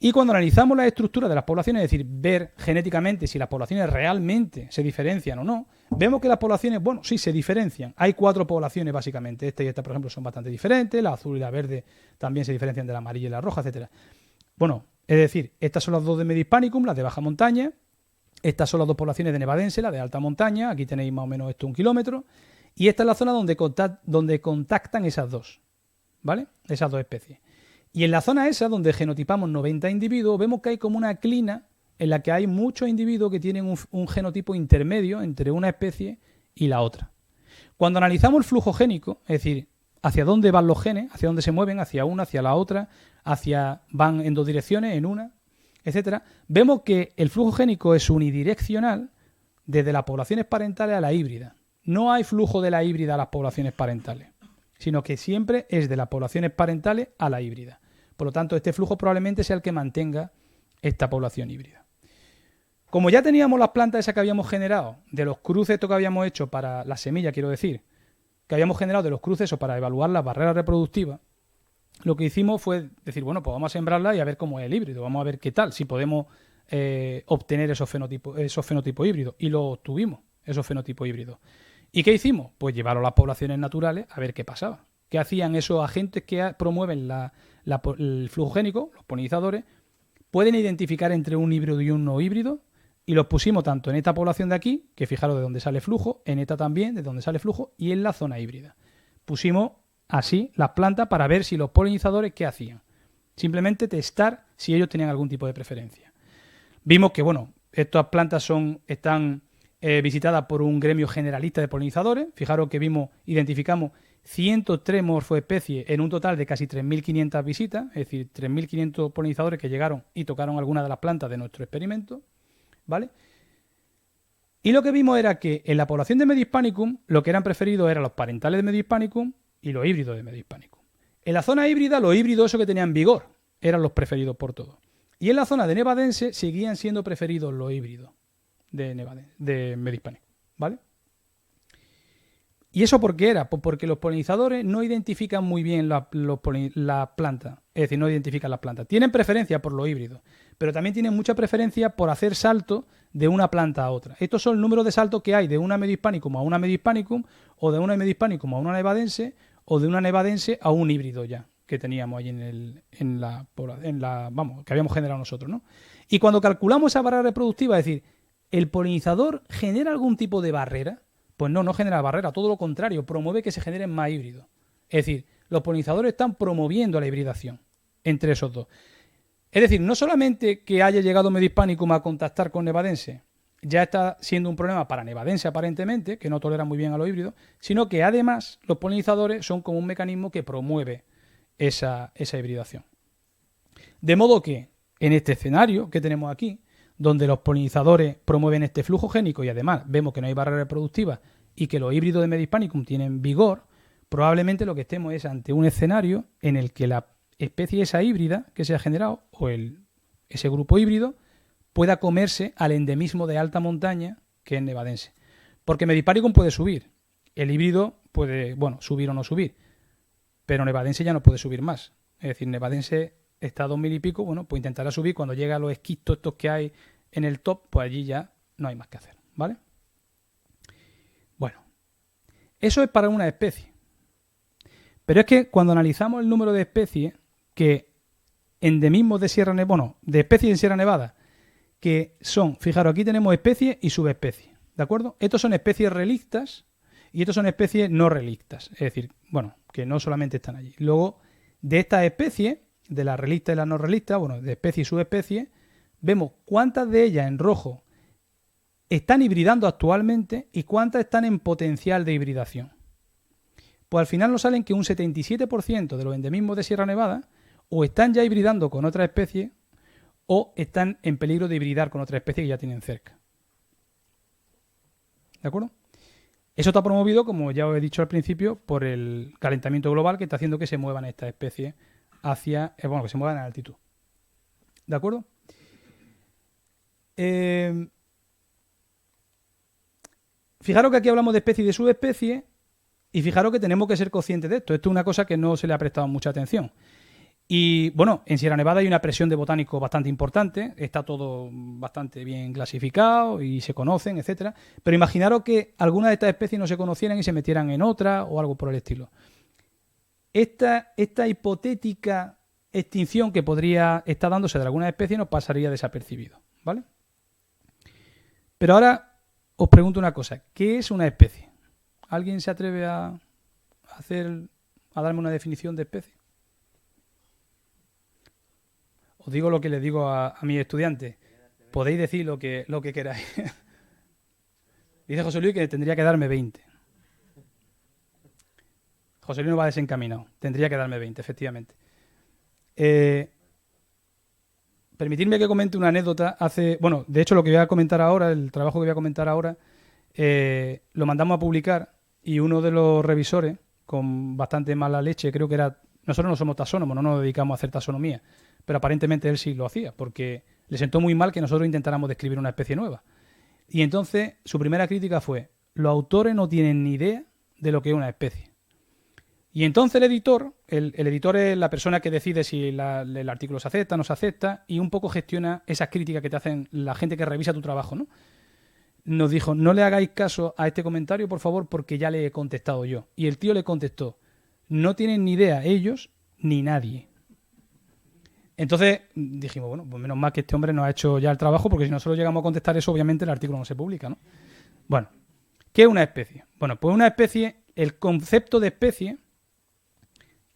Y cuando analizamos la estructura de las poblaciones, es decir, ver genéticamente si las poblaciones realmente se diferencian o no, vemos que las poblaciones, bueno, sí se diferencian. Hay 4 poblaciones básicamente. Esta y esta, por ejemplo, son bastante diferentes. La azul y la verde también se diferencian de la amarilla y la roja, etcétera. Bueno, es decir, estas son las 2 de Medio Hispanicum, las de baja montaña. Estas son las 2 poblaciones de nevadense, la de alta montaña. Aquí tenéis más o menos esto 1 kilómetro. Y esta es la zona donde contactan esas 2, ¿vale? Esas 2 especies. Y en la zona esa, donde genotipamos 90 individuos, vemos que hay como una clina en la que hay muchos individuos que tienen un genotipo intermedio entre una especie y la otra. Cuando analizamos el flujo génico, es decir, hacia dónde van los genes, hacia dónde se mueven, hacia una, hacia la otra, van en 2 direcciones, en una, etcétera, vemos que el flujo génico es unidireccional desde las poblaciones parentales a la híbrida. No hay flujo de la híbrida a las poblaciones parentales, sino que siempre es de las poblaciones parentales a la híbrida. Por lo tanto, este flujo probablemente sea el que mantenga esta población híbrida. Como ya teníamos las plantas esas que habíamos generado, de los cruces que habíamos hecho para la semilla, quiero decir, que habíamos generado de los cruces o para evaluar las barreras reproductivas, lo que hicimos fue decir, bueno, pues vamos a sembrarla y a ver cómo es el híbrido, vamos a ver qué tal, si podemos obtener esos fenotipos híbridos. Y lo obtuvimos, esos fenotipos híbridos. ¿Y qué hicimos? Pues llevarlo a las poblaciones naturales a ver qué pasaba. ¿Qué hacían esos agentes que promueven el flujo génico, los polinizadores? Pueden identificar entre un híbrido y un no híbrido, y los pusimos tanto en esta población de aquí, que fijaros de dónde sale flujo, en esta también, de dónde sale flujo, y en la zona híbrida. Pusimos así las plantas para ver si los polinizadores qué hacían. Simplemente testar si ellos tenían algún tipo de preferencia. Vimos que, bueno, estas plantas están visitadas por un gremio generalista de polinizadores. Fijaros que identificamos 103 morfoespecies en un total de casi 3.500 visitas, es decir, 3.500 polinizadores que llegaron y tocaron algunas de las plantas de nuestro experimento, ¿vale? Y lo que vimos era que en la población de Medio Hispanicum lo que eran preferidos eran los parentales de Medio Hispanicum y los híbridos de Medio Hispanicum. En la zona híbrida, los híbridos esos que tenían vigor eran los preferidos por todos. Y en la zona de nevadense seguían siendo preferidos los híbridos de Medio Hispanicum, ¿vale? ¿Y eso por qué era? Pues porque los polinizadores no identifican muy bien las plantas, es decir, no identifican las plantas. Tienen preferencia por los híbridos, pero también tienen mucha preferencia por hacer saltos de una planta a otra. Estos son el número de saltos que hay de una Medio Hispanicum a una Medio Hispanicum, o de una Medio Hispanicum a una nevadense, o de una nevadense a un híbrido ya que teníamos ahí que habíamos generado nosotros, ¿no? Y cuando calculamos esa barrera reproductiva, es decir, ¿el polinizador genera algún tipo de barrera? Pues no genera barrera, todo lo contrario, promueve que se generen más híbridos. Es decir, los polinizadores están promoviendo la hibridación entre esos dos. Es decir, no solamente que haya llegado Medio Hispanicum a contactar con nevadense, ya está siendo un problema para nevadense aparentemente, que no tolera muy bien a los híbridos, sino que además los polinizadores son como un mecanismo que promueve esa hibridación. De modo que, en este escenario que tenemos aquí, donde los polinizadores promueven este flujo génico y además vemos que no hay barrera reproductiva y que los híbridos de Medio Hispanicum tienen vigor, probablemente lo que estemos es ante un escenario en el que la especie esa híbrida que se ha generado o ese grupo híbrido pueda comerse al endemismo de alta montaña que es nevadense. Porque Medio Hispanicum puede subir, el híbrido puede, subir o no subir, pero nevadense ya no puede subir más. Es decir, nevadense está a 2000 y pico, pues intentará subir cuando llegue a los esquistos estos que hay en el top, pues allí ya no hay más que hacer, ¿vale? Bueno, eso es para una especie. Pero es que cuando analizamos el número de especies que endemismos de Sierra Nevada, de especies en Sierra Nevada, que son, fijaros, aquí tenemos especies y subespecies, ¿de acuerdo? Estos son especies relictas y estos son especies no relictas, es decir, que no solamente están allí. Luego, de estas especies, de las relictas y las no relictas, de especies y subespecies, vemos cuántas de ellas en rojo están hibridando actualmente y cuántas están en potencial de hibridación. Pues al final nos salen que un 77% de los endemismos de Sierra Nevada o están ya hibridando con otra especie o están en peligro de hibridar con otra especie que ya tienen cerca. ¿De acuerdo? Eso está promovido, como ya os he dicho al principio, por el calentamiento global que está haciendo que se muevan estas especies hacia, que se muevan en altitud. ¿De acuerdo? Fijaros que aquí hablamos de especie y de subespecie y fijaros que tenemos que ser conscientes de esto. Esto es una cosa que no se le ha prestado mucha atención. Y en Sierra Nevada hay una presión de botánicos bastante importante, está todo bastante bien clasificado y se conocen, etcétera. Pero imaginaros que algunas de estas especies no se conocieran y se metieran en otra o algo por el estilo. Esta hipotética extinción que podría estar dándose de alguna especie nos pasaría desapercibido, ¿vale? Pero ahora os pregunto una cosa, ¿qué es una especie? ¿Alguien se atreve a darme una definición de especie? Os digo lo que les digo a mis estudiantes. Podéis decir lo que queráis. Dice José Luis que tendría que darme 20. José Luis no va desencaminado. Tendría que darme 20, efectivamente. Permitidme que comente una anécdota. De hecho, lo que voy a comentar ahora, el trabajo que voy a comentar ahora, lo mandamos a publicar y uno de los revisores, con bastante mala leche, creo que era... Nosotros no somos taxónomos, no nos dedicamos a hacer taxonomía, pero aparentemente él sí lo hacía, porque le sentó muy mal que nosotros intentáramos describir una especie nueva. Y entonces su primera crítica fue: los autores no tienen ni idea de lo que es una especie. Y entonces el editor es la persona que decide si el artículo se acepta, no se acepta, y un poco gestiona esas críticas que te hacen la gente que revisa tu trabajo, ¿no? Nos dijo: no le hagáis caso a este comentario, por favor, porque ya le he contestado yo. Y el tío le contestó: no tienen ni idea ellos ni nadie. Entonces dijimos, pues menos mal que este hombre nos ha hecho ya el trabajo, porque si nosotros llegamos a contestar eso, obviamente el artículo no se publica, ¿no? Bueno, ¿qué es una especie? Bueno, pues una especie, el concepto de especie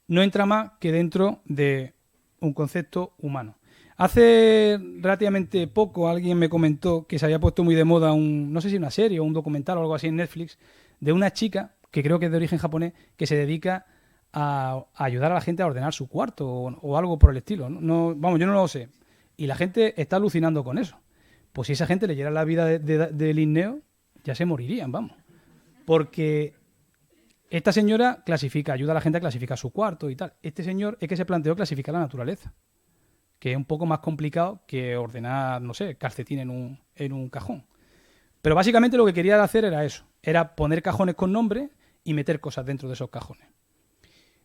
no entra más que dentro de un concepto humano. Hace relativamente poco alguien me comentó que se había puesto muy de moda no sé si una serie o un documental o algo así en Netflix, de una chica que creo que es de origen japonés, que se dedica a ayudar a la gente a ordenar su cuarto o algo por el estilo. Vamos, yo no lo sé. Y la gente está alucinando con eso. Pues si esa gente leyera la vida de Linneo, ya se morirían, vamos. Porque esta señora ayuda a la gente a clasificar su cuarto y tal. Este señor es que se planteó clasificar la naturaleza, que es un poco más complicado que ordenar, no sé, calcetín en un cajón. Pero básicamente lo que quería hacer era eso, era poner cajones con nombre y meter cosas dentro de esos cajones.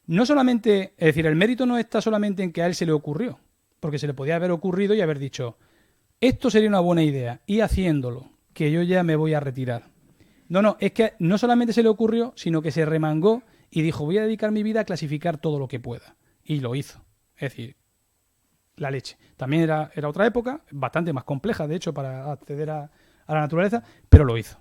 No solamente, es decir, el mérito no está solamente en que a él se le ocurrió, porque se le podía haber ocurrido y haber dicho, esto sería una buena idea, y haciéndolo, que yo ya me voy a retirar. No, es que no solamente se le ocurrió, sino que se remangó y dijo, voy a dedicar mi vida a clasificar todo lo que pueda. Y lo hizo. Es decir, la leche. También era otra época, bastante más compleja, de hecho, para acceder a la naturaleza, pero lo hizo.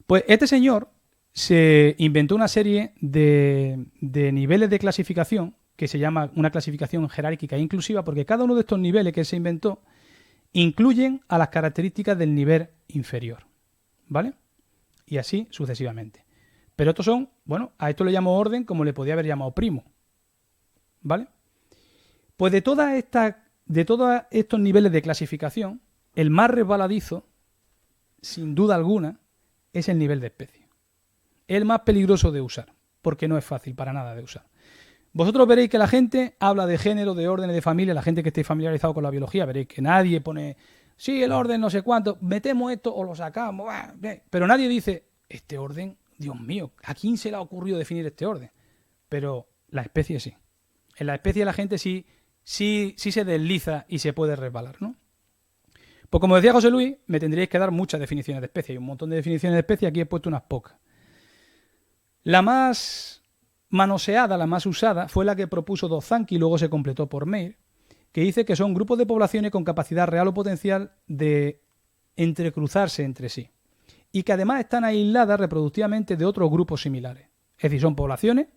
Pues este señor se inventó una serie de niveles de clasificación que se llama una clasificación jerárquica e inclusiva, porque cada uno de estos niveles que se inventó incluyen a las características del nivel inferior, ¿vale? Y así sucesivamente. Pero estos son, bueno, a esto le llamo orden como le podía haber llamado primo, ¿vale? Pues de todos estos niveles de clasificación, el más resbaladizo, sin duda alguna, es el nivel de especie. El más peligroso de usar, porque no es fácil para nada de usar. Vosotros veréis que la gente habla de género, de órdenes, de familia, la gente que esté familiarizado con la biología, veréis que nadie pone, sí, el orden, no sé cuánto, metemos esto o lo sacamos, pero nadie dice, este orden, Dios mío, ¿a quién se le ha ocurrido definir este orden? Pero la especie sí. En la especie la gente sí se desliza y se puede resbalar, ¿no? Pues como decía José Luis, me tendríais que dar muchas definiciones de especie. Hay un montón de definiciones de especie, aquí he puesto unas pocas. La más manoseada, la más usada, fue la que propuso Dozanki y luego se completó por Meir, que dice que son grupos de poblaciones con capacidad real o potencial de entrecruzarse entre sí y que además están aisladas reproductivamente de otros grupos similares. Es decir, son poblaciones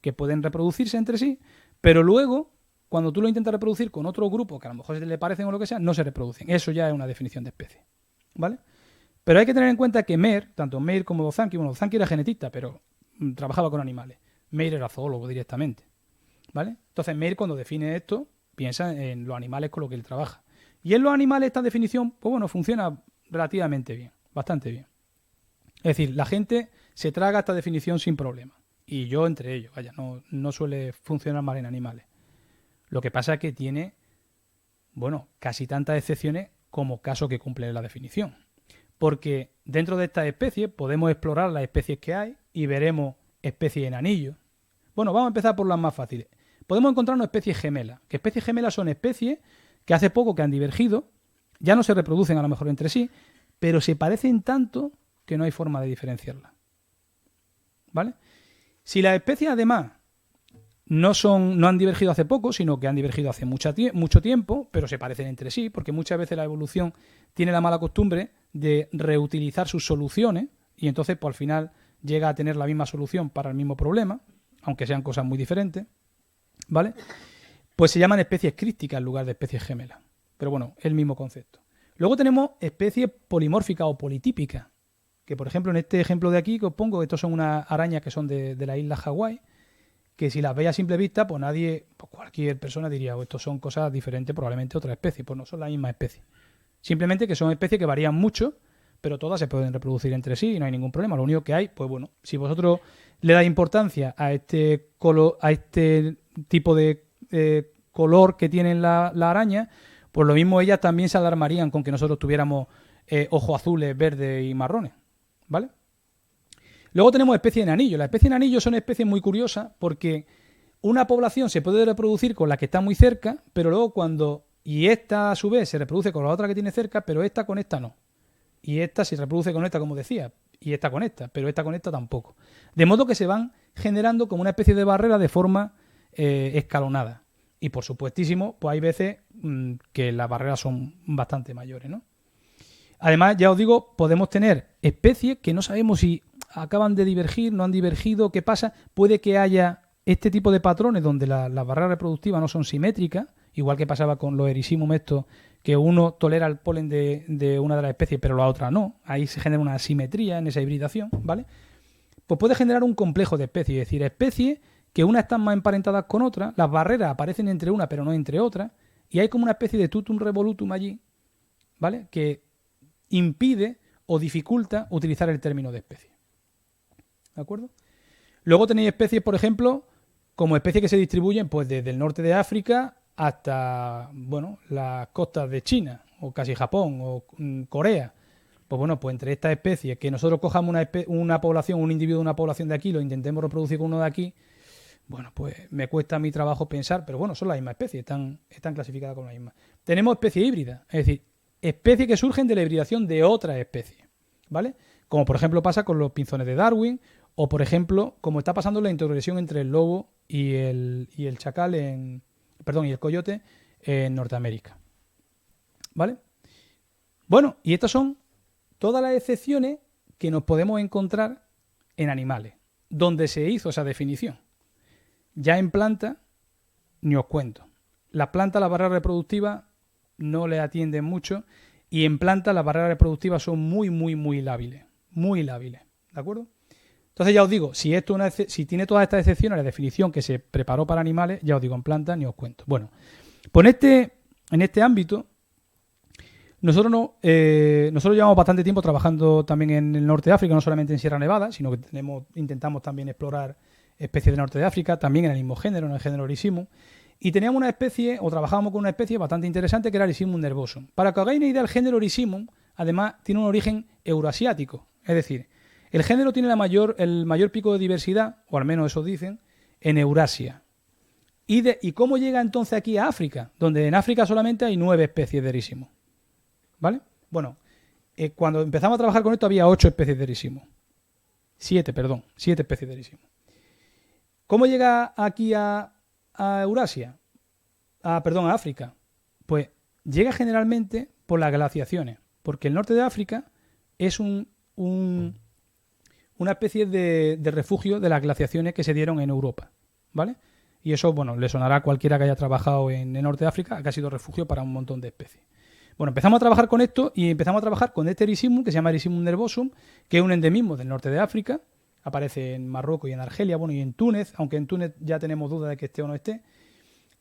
que pueden reproducirse entre sí, pero luego, cuando tú lo intentas reproducir con otro grupo que a lo mejor se le parecen o lo que sea, no se reproducen. Eso ya es una definición de especie, ¿vale? Pero hay que tener en cuenta que Meir, tanto Meir como Dozanki, bueno, Dozanki era genetista, pero trabajaba con animales. Meir era zoólogo directamente, ¿vale? Entonces Meir, cuando define esto, piensa en los animales con los que él trabaja. Y en los animales esta definición, pues bueno, funciona relativamente bien, bastante bien. Es decir, la gente se traga esta definición sin problema. Y yo entre ellos, vaya, no suele funcionar mal en animales. Lo que pasa es que tiene, bueno, casi tantas excepciones como casos que cumplen la definición. Porque dentro de estas especies podemos explorar las especies que hay y veremos especies en anillo. Bueno, vamos a empezar por las más fáciles. Podemos encontrarnos especies gemelas. Que especies gemelas son especies que hace poco que han divergido, ya no se reproducen a lo mejor entre sí, pero se parecen tanto que no hay forma de diferenciarlas. ¿Vale? Si las especies además no han divergido hace poco, sino que han divergido hace mucho tiempo, pero se parecen entre sí, porque muchas veces la evolución tiene la mala costumbre de reutilizar sus soluciones y entonces pues, al final llega a tener la misma solución para el mismo problema, aunque sean cosas muy diferentes, ¿vale? Pues se llaman especies crísticas en lugar de especies gemelas. Pero bueno, es el mismo concepto. Luego tenemos especies polimórficas o politípicas, que por ejemplo en este ejemplo de aquí que os pongo, estos son unas arañas que son de la isla Hawái, que si las veis a simple vista, pues cualquier persona diría, estos son cosas diferentes, probablemente otras especies, pues no son la misma especie. Simplemente que son especies que varían mucho, pero todas se pueden reproducir entre sí y no hay ningún problema. Lo único que hay, pues bueno, si vosotros le dais importancia a este tipo de color que tienen la araña, pues lo mismo ellas también se alarmarían con que nosotros tuviéramos ojos azules, verdes y marrones, ¿vale? Luego tenemos especies en anillo. Las especies en anillo son especies muy curiosas porque una población se puede reproducir con la que está muy cerca, pero luego y esta a su vez se reproduce con la otra que tiene cerca, pero esta con esta no. Y esta se reproduce con esta, como decía, y esta con esta, pero esta con esta tampoco. De modo que se van generando como una especie de barrera de forma escalonada. Y por supuestísimo, pues hay veces que las barreras son bastante mayores, ¿no? Además, ya os digo, podemos tener especies que no sabemos si acaban de divergir, no han divergido, ¿qué pasa? Puede que haya este tipo de patrones donde las barreras reproductivas no son simétricas, igual que pasaba con los Erysimum estos, que uno tolera el polen de una de las especies, pero la otra no. Ahí se genera una asimetría en esa hibridación, ¿vale? pues puede generar un complejo de especies, es decir, especies que unas están más emparentadas con otras, las barreras aparecen entre una pero no entre otras, y hay como una especie de tutum revolutum allí, ¿vale? Que impide o dificulta utilizar el término de especie. ¿De acuerdo? Luego tenéis especies, por ejemplo, como especies que se distribuyen pues desde el norte de África hasta, bueno, las costas de China, o casi Japón, o Corea. Pues bueno, pues entre estas especies, que nosotros cojamos una población, un individuo de una población de aquí, lo intentemos reproducir con uno de aquí, bueno, pues me cuesta mi trabajo pensar, pero bueno, son las mismas especies, están clasificadas como las mismas. Tenemos especies híbridas, es decir, especies que surgen de la hibridación de otras especies, ¿vale? Como por ejemplo pasa con los pinzones de Darwin, o por ejemplo, como está pasando la intersección entre el lobo y el chacal y el coyote en Norteamérica, ¿vale? Bueno, y estas son todas las excepciones que nos podemos encontrar en animales, donde se hizo esa definición. Ya en plantas, ni os cuento. Las plantas, las barreras reproductivas no le atienden mucho, y en plantas las barreras reproductivas son muy, muy, muy lábiles. Muy lábiles, ¿de acuerdo? Entonces ya os digo, si tiene todas estas excepciones la definición que se preparó para animales, ya os digo, en plantas ni os cuento. Bueno, pues en este ámbito, nosotros llevamos bastante tiempo trabajando también en el norte de África, no solamente en Sierra Nevada, sino que intentamos también explorar especies del norte de África, también en el mismo género, en el género Lysimum, y teníamos una especie, o trabajábamos con una especie bastante interesante que era Lysimum nervosum. Para que os hagáis una idea, el género Lysimum, además, tiene un origen euroasiático, es decir, el género tiene el mayor pico de diversidad, o al menos eso dicen, en Eurasia. ¿Y cómo llega entonces aquí a África? Donde en África solamente hay 9 especies de Lysimum. ¿Vale? Bueno, cuando empezamos a trabajar con esto había 8 especies de Lysimum. 7 especies de Lysimum. ¿Cómo llega aquí a Eurasia? A África. Pues llega generalmente por las glaciaciones, porque el norte de África es una especie de refugio de las glaciaciones que se dieron en Europa, ¿vale? Y eso, bueno, le sonará a cualquiera que haya trabajado en el norte de África, que ha sido refugio para un montón de especies. Bueno, empezamos a trabajar con esto y empezamos a trabajar con este Lysimum, que se llama Lysimum nervosum, que es un endemismo del norte de África, aparece en Marruecos y en Argelia, bueno, y en Túnez, aunque en Túnez ya tenemos duda de que esté o no esté,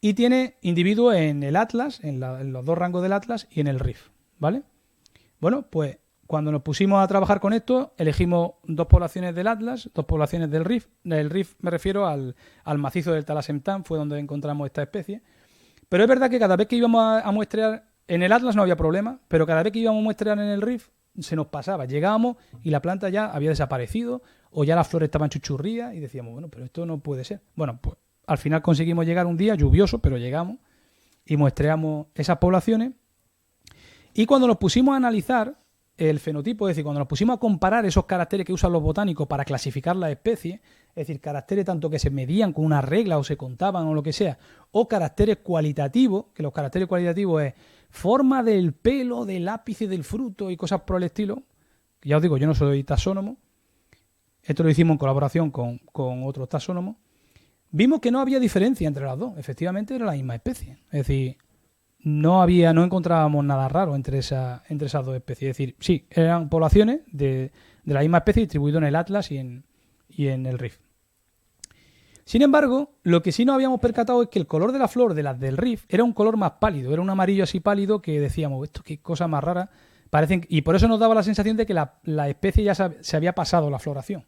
y tiene individuos en el Atlas, en los 2 rangos del Atlas y en el Rif, ¿vale? Bueno, pues cuando nos pusimos a trabajar con esto, elegimos 2 poblaciones del Atlas, 2 poblaciones del Rif. Del Rif me refiero al macizo del Talasemtán, fue donde encontramos esta especie. Pero es verdad que cada vez que íbamos a muestrear, en el Atlas no había problema, pero cada vez que íbamos a muestrear en el Rif, se nos pasaba. Llegábamos y la planta ya había desaparecido, o ya las flores estaban chuchurrías, y decíamos, bueno, pero esto no puede ser. Bueno, pues al final conseguimos llegar un día lluvioso, pero llegamos y muestreamos esas poblaciones. Y cuando nos pusimos a analizar el fenotipo, es decir, cuando nos pusimos a comparar esos caracteres que usan los botánicos para clasificar las especies, es decir, caracteres tanto que se medían con una regla o se contaban o lo que sea, o caracteres cualitativos, que los caracteres cualitativos es forma del pelo, del ápice del fruto y cosas por el estilo, que ya os digo, yo no soy taxónomo, esto lo hicimos en colaboración con otros taxónomos, vimos que no había diferencia entre las dos, efectivamente era la misma especie, es decir, no encontrábamos nada raro entre esas 2 especies. Es decir, sí, eran poblaciones de la misma especie distribuidas en el Atlas y en el Rif. Sin embargo, lo que sí nos habíamos percatado es que el color de la flor de las del Rif era un color más pálido, era un amarillo así pálido que decíamos, esto qué cosa más rara, y por eso nos daba la sensación de que la especie ya se había pasado la floración.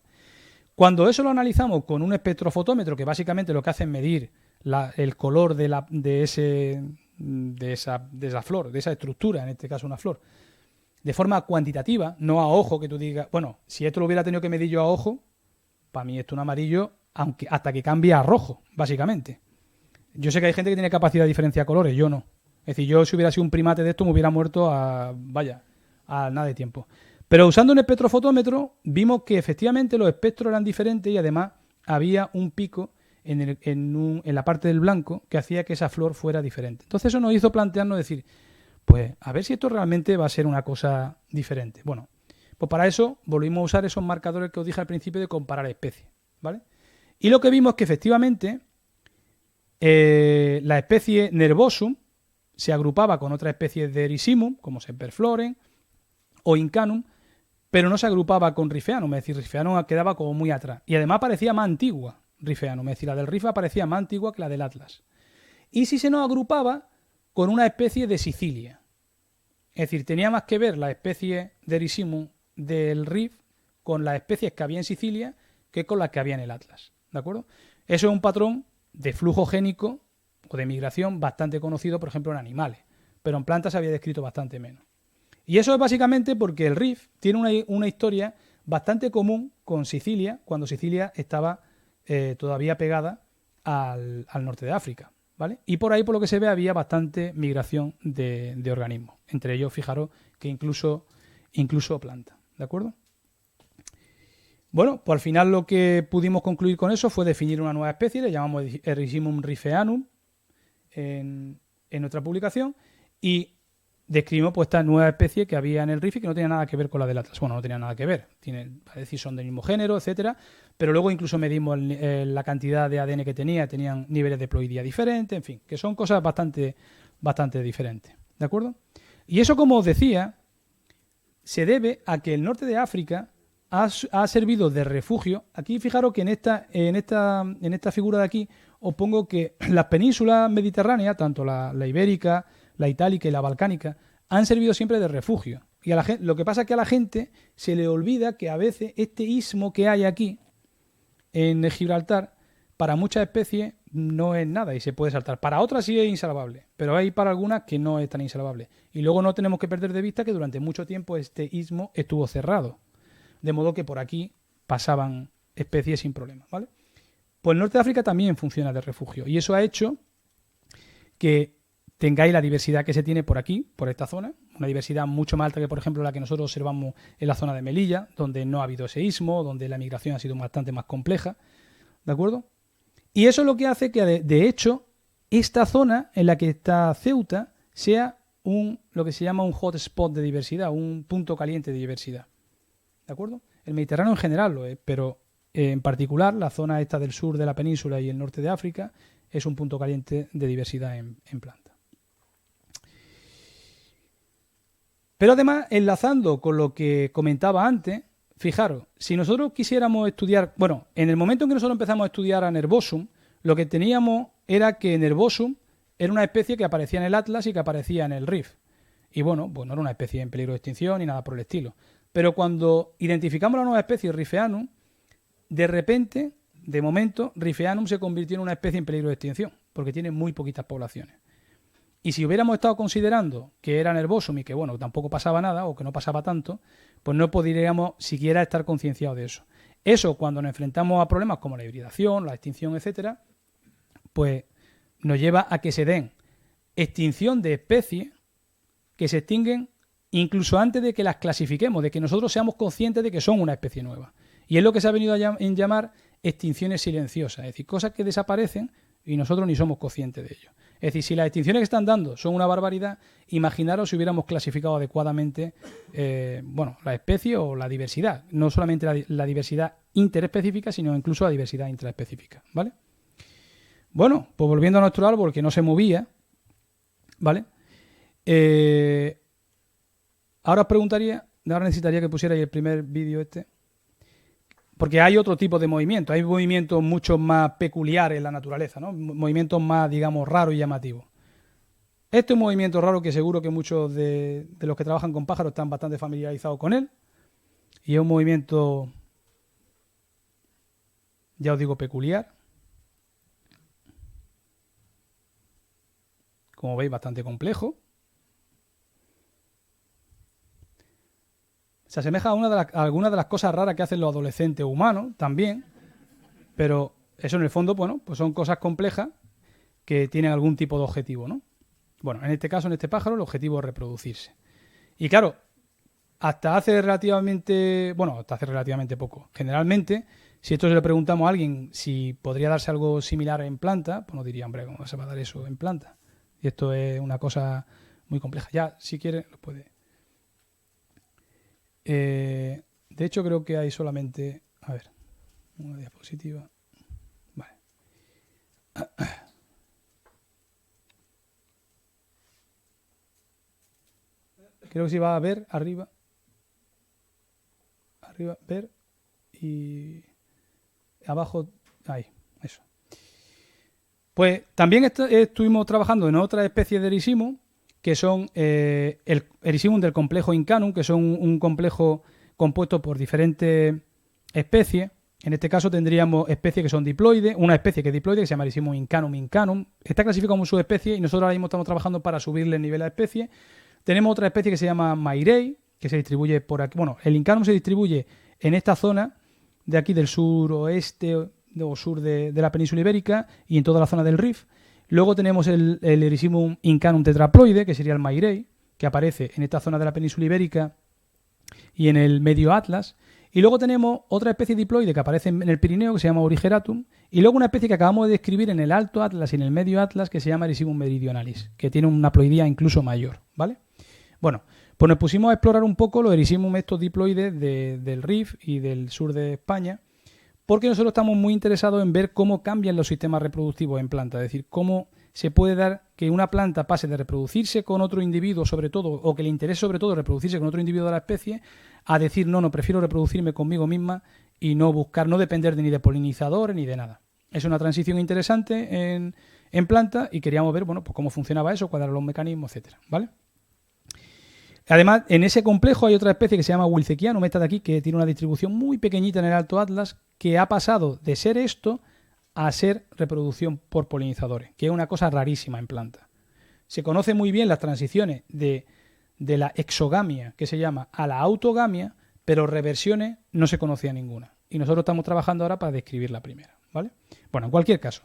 Cuando eso lo analizamos con un espectrofotómetro, que básicamente lo que hace es medir el color de esa flor, de esa estructura, en este caso una flor, de forma cuantitativa, no a ojo, que tú digas, bueno, si esto lo hubiera tenido que medir yo a ojo, para mí esto es un amarillo, hasta que cambie a rojo, básicamente. Yo sé que hay gente que tiene capacidad de diferenciar colores, yo no. Es decir, yo si hubiera sido un primate de esto me hubiera muerto a nada de tiempo. Pero usando un espectrofotómetro vimos que efectivamente los espectros eran diferentes y además había un pico en la parte del blanco que hacía que esa flor fuera diferente. Entonces eso nos hizo plantearnos decir, pues a ver si esto realmente va a ser una cosa diferente. Bueno, pues para eso volvimos a usar esos marcadores que os dije al principio de comparar especies, ¿vale? Y lo que vimos es que efectivamente la especie Nervosum se agrupaba con otras especies de Lysimum, como Semperfloren o Incanum, pero no se agrupaba con Rifeanum, es decir, Rifeanum quedaba como muy atrás. Y además parecía más antigua Rifeanum, es decir, la del Rifa parecía más antigua que la del Atlas. Y si se nos agrupaba con una especie de Sicilia. Es decir, tenía más que ver la especie de Erisimum del Rif con las especies que había en Sicilia que con las que había en el Atlas. ¿De acuerdo? Eso es un patrón de flujo génico o de migración bastante conocido, por ejemplo, en animales. Pero en plantas se había descrito bastante menos. Y eso es básicamente porque el Rif tiene una historia bastante común con Sicilia, cuando Sicilia estaba todavía pegada al norte de África, ¿vale? Y por ahí, por lo que se ve, había bastante migración de organismos. Entre ellos, fijaros que incluso plantas, ¿de acuerdo? Bueno, pues al final lo que pudimos concluir con eso fue definir una nueva especie, le llamamos Erisimum rifeanum en nuestra publicación, y describimos pues esta nueva especie que había en el Rif y que no tenía nada que ver con la del Atlas. Bueno, no tenía nada que ver, es decir, son del mismo género, etcétera, pero luego incluso medimos la cantidad de ADN que tenían niveles de ploidía diferentes, en fin, que son cosas bastante diferentes, ¿de acuerdo? Y eso, como os decía, se debe a que el norte de África ha servido de refugio. Aquí fijaros que en esta figura de aquí os pongo que las penínsulas mediterráneas, tanto la ibérica, la itálica y la balcánica, han servido siempre de refugio. Y lo que pasa es que a la gente se le olvida que a veces este istmo que hay aquí en Gibraltar, para muchas especies no es nada y se puede saltar. Para otras sí es insalvable, pero hay para algunas que no es tan insalvable. Y luego no tenemos que perder de vista que durante mucho tiempo este istmo estuvo cerrado. De modo que por aquí pasaban especies sin problema, ¿vale? Pues el norte de África también funciona de refugio. Y eso ha hecho que tengáis la diversidad que se tiene por aquí, por esta zona, una diversidad mucho más alta que, por ejemplo, la que nosotros observamos en la zona de Melilla, donde no ha habido ese istmo, donde la migración ha sido bastante más compleja, ¿de acuerdo? Y eso es lo que hace que, de hecho, esta zona en la que está Ceuta sea lo que se llama un hotspot de diversidad, un punto caliente de diversidad, ¿de acuerdo? El Mediterráneo en general lo es, pero en particular la zona esta del sur de la península y el norte de África es un punto caliente de diversidad en plantas. Pero además, enlazando con lo que comentaba antes, fijaros, si nosotros quisiéramos estudiar, bueno, en el momento en que nosotros empezamos a estudiar a Nervosum, lo que teníamos era que Nervosum era una especie que aparecía en el Atlas y que aparecía en el Rif. Y bueno, pues no era una especie en peligro de extinción ni nada por el estilo. Pero cuando identificamos la nueva especie Rifeanum, de repente, de momento, Rifeanum se convirtió en una especie en peligro de extinción, porque tiene muy poquitas poblaciones. Y si hubiéramos estado considerando que era Nervosum y que, bueno, tampoco pasaba nada o que no pasaba tanto, pues no podríamos siquiera estar concienciados de eso. Eso, cuando nos enfrentamos a problemas como la hibridación, la extinción, etcétera, pues nos lleva a que se den extinción de especies que se extinguen incluso antes de que las clasifiquemos, de que nosotros seamos conscientes de que son una especie nueva. Y es lo que se ha venido a llamar extinciones silenciosas, es decir, cosas que desaparecen y nosotros ni somos conscientes de ello. Es decir, si las extinciones que están dando son una barbaridad, imaginaros si hubiéramos clasificado adecuadamente la especie o la diversidad. No solamente la diversidad interespecífica, sino incluso la diversidad intraespecífica, ¿vale? Bueno, pues volviendo a nuestro árbol que no se movía, ¿vale? Ahora necesitaría que pusierais el primer vídeo este. Porque hay otro tipo de movimiento, hay movimientos mucho más peculiares en la naturaleza, ¿no? Movimientos más, digamos, raros y llamativos. Este es un movimiento raro que seguro que muchos de los que trabajan con pájaros están bastante familiarizados con él. Y es un movimiento, ya os digo, peculiar. Como veis, bastante complejo. Se asemeja a algunas de las cosas raras que hacen los adolescentes humanos también, pero eso en el fondo, bueno, pues son cosas complejas que tienen algún tipo de objetivo, ¿no? Bueno, en este caso, en este pájaro, el objetivo es reproducirse. Y claro, hasta hace relativamente poco. Generalmente, si esto se le preguntamos a alguien si podría darse algo similar en planta, pues nos diría, hombre, ¿cómo se va a dar eso en planta? Y esto es una cosa muy compleja. Ya, si quiere, lo puede. De hecho, creo que hay solamente... A ver, una diapositiva. Vale. Creo que si va a ver arriba... arriba, ver y abajo, ahí, eso. Pues también estuvimos trabajando en otras especies de Erysimum, que son el Erysimum del complejo Incanum, que son un complejo compuesto por diferentes especies. En este caso tendríamos especies que son diploides, una especie que es diploide que se llama Erysimum incanum. Está clasificado como subespecie y nosotros ahora mismo estamos trabajando para subirle el nivel a especie. Tenemos otra especie que se llama Mairei, que se distribuye por aquí. Bueno, el Incanum se distribuye en esta zona de aquí del suroeste o sur de la península ibérica y en toda la zona del Rif. Luego tenemos el Erysimum incanum tetraploide, que sería el Mairei, que aparece en esta zona de la península ibérica y en el medio Atlas. Y luego tenemos otra especie diploide que aparece en el Pirineo, que se llama Origeratum. Y luego una especie que acabamos de describir en el Alto Atlas y en el Medio Atlas, que se llama Erysimum meridionalis, que tiene una ploidía incluso mayor, ¿vale? Bueno, pues nos pusimos a explorar un poco los Erysimum estos diploides del Rif y del sur de España, porque nosotros estamos muy interesados en ver cómo cambian los sistemas reproductivos en plantas, es decir, cómo se puede dar que una planta pase de reproducirse con otro individuo, sobre todo, o que le interese sobre todo reproducirse con otro individuo de la especie, a decir, no, prefiero reproducirme conmigo misma y no depender ni de polinizadores ni de nada. Es una transición interesante en plantas y queríamos ver, bueno, pues cómo funcionaba eso, cuáles eran los mecanismos, etcétera, ¿vale? Además, en ese complejo hay otra especie que se llama Wilckeyanum, esta de aquí, que tiene una distribución muy pequeñita en el Alto Atlas, que ha pasado de ser esto a ser reproducción por polinizadores, que es una cosa rarísima en plantas. Se conoce muy bien las transiciones de la exogamia, que se llama, a la autogamia, pero reversiones no se conocía ninguna. Y nosotros estamos trabajando ahora para describir la primera, ¿vale? Bueno, en cualquier caso,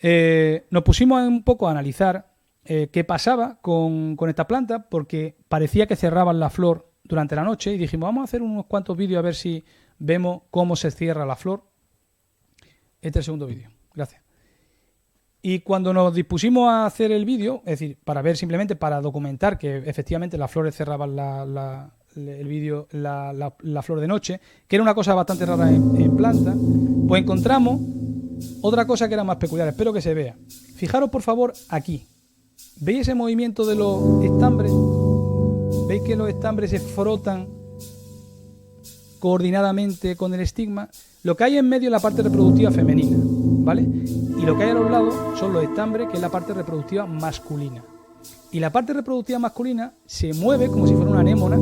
nos pusimos un poco a analizar qué pasaba con esta planta, porque parecía que cerraban la flor durante la noche y dijimos, vamos a hacer unos cuantos vídeos a ver si vemos cómo se cierra la flor. Este es el segundo vídeo, gracias. Y cuando nos dispusimos a hacer el vídeo, es decir, para ver simplemente, para documentar que efectivamente las flores cerraban la flor de noche, que era una cosa bastante rara en planta, pues encontramos otra cosa que era más peculiar. Espero que se vea. Fijaros por favor aquí. ¿Veis ese movimiento de los estambres? ¿Veis que los estambres se frotan coordinadamente con el estigma? Lo que hay en medio es la parte reproductiva femenina, ¿vale? Y lo que hay a los lados son los estambres, que es la parte reproductiva masculina. Y la parte reproductiva masculina se mueve como si fuera una anémona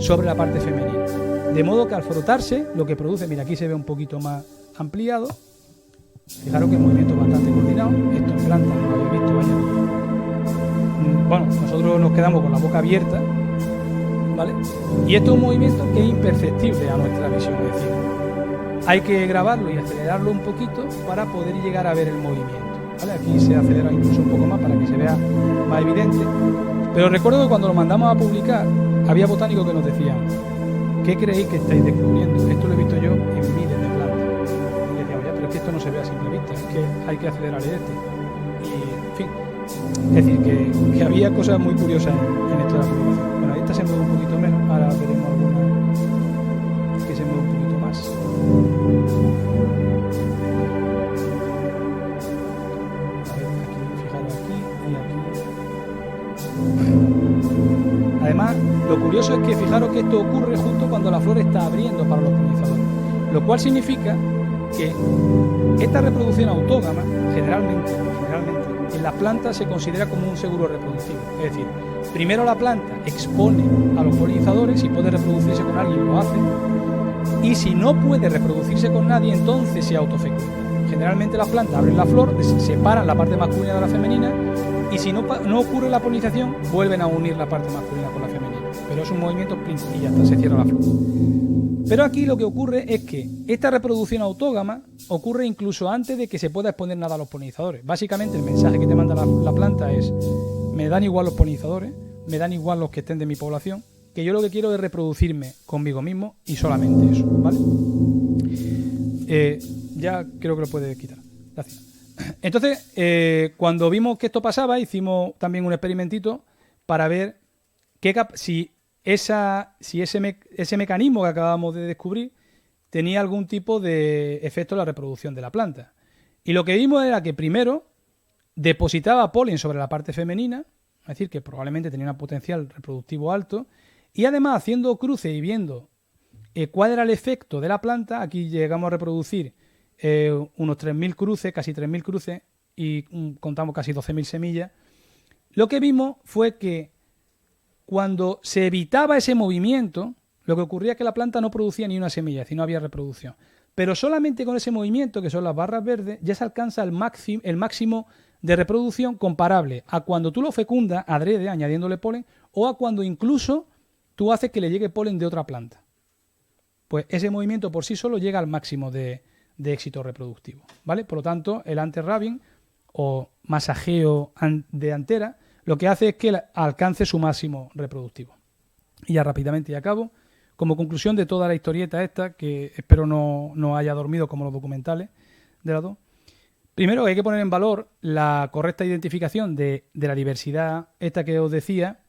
sobre la parte femenina. De modo que al frotarse, lo que produce, mira, aquí se ve un poquito más ampliado. Fijaros que el movimiento es bastante coordinado. Esto en planta no lo habéis visto, vaya. Bueno, nosotros nos quedamos con la boca abierta, ¿vale? Y esto es un movimiento que es imperceptible a nuestra visión, es decir, hay que grabarlo y acelerarlo un poquito para poder llegar a ver el movimiento, ¿vale? Aquí se acelera incluso un poco más para que se vea más evidente. Pero recuerdo que cuando lo mandamos a publicar, había botánicos que nos decían, ¿qué creéis que estáis descubriendo? Esto lo he visto yo en miles de plantas. Y decíamos, ya, pero es que esto no se ve a simple vista, es que hay que acelerar este. Y, en fin, es decir, que había cosas muy curiosas en esto de la publicación. Bueno, esta se mueve un poquito menos, ahora veremos alguna que se mueve un poquito más. A ver, aquí, fijaros aquí y aquí. Además, lo curioso es que fijaros que esto ocurre justo cuando la flor está abriendo para los polinizadores, lo cual significa que esta reproducción autógama, generalmente en las plantas se considera como un seguro reproductivo. Es decir, primero la planta expone a los polinizadores, si puede reproducirse con alguien lo hace, y si no puede reproducirse con nadie, entonces se autofecunda. Generalmente las plantas abren la flor, separan la parte masculina de la femenina, y si no ocurre la polinización, vuelven a unir la parte masculina con la femenina. Pero es un movimiento y ya está, se cierra la flor. Pero aquí lo que ocurre es que esta reproducción autógama ocurre incluso antes de que se pueda exponer nada a los polinizadores. Básicamente el mensaje que te manda la planta es: me dan igual los polinizadores, me dan igual los que estén de mi población, que yo lo que quiero es reproducirme conmigo mismo y solamente eso, ¿vale? Ya creo que lo puedes quitar. Gracias. Entonces, cuando vimos que esto pasaba, hicimos también un experimentito para ver si ese mecanismo que acabamos de descubrir tenía algún tipo de efecto en la reproducción de la planta. Y lo que vimos era que primero depositaba polen sobre la parte femenina, es decir, que probablemente tenía un potencial reproductivo alto, y además haciendo cruce y viendo cuál era el efecto de la planta. Aquí llegamos a reproducir unos 3.000 cruces, casi 3.000 cruces, y contamos casi 12.000 semillas. Lo que vimos fue que cuando se evitaba ese movimiento, lo que ocurría es que la planta no producía ni una semilla, es decir, no había reproducción. Pero solamente con ese movimiento, que son las barras verdes, ya se alcanza el máximo de reproducción comparable a cuando tú lo fecundas adrede, añadiéndole polen, o a cuando incluso tú haces que le llegue polen de otra planta. Pues ese movimiento por sí solo llega al máximo de éxito reproductivo, ¿vale? Por lo tanto, el anterrabbing o masajeo de antera lo que hace es que alcance su máximo reproductivo. Y ya rápidamente y acabo, como conclusión de toda la historieta esta, que espero no haya dormido como los documentales de las dos. Primero hay que poner en valor la correcta identificación de la diversidad esta que os decía,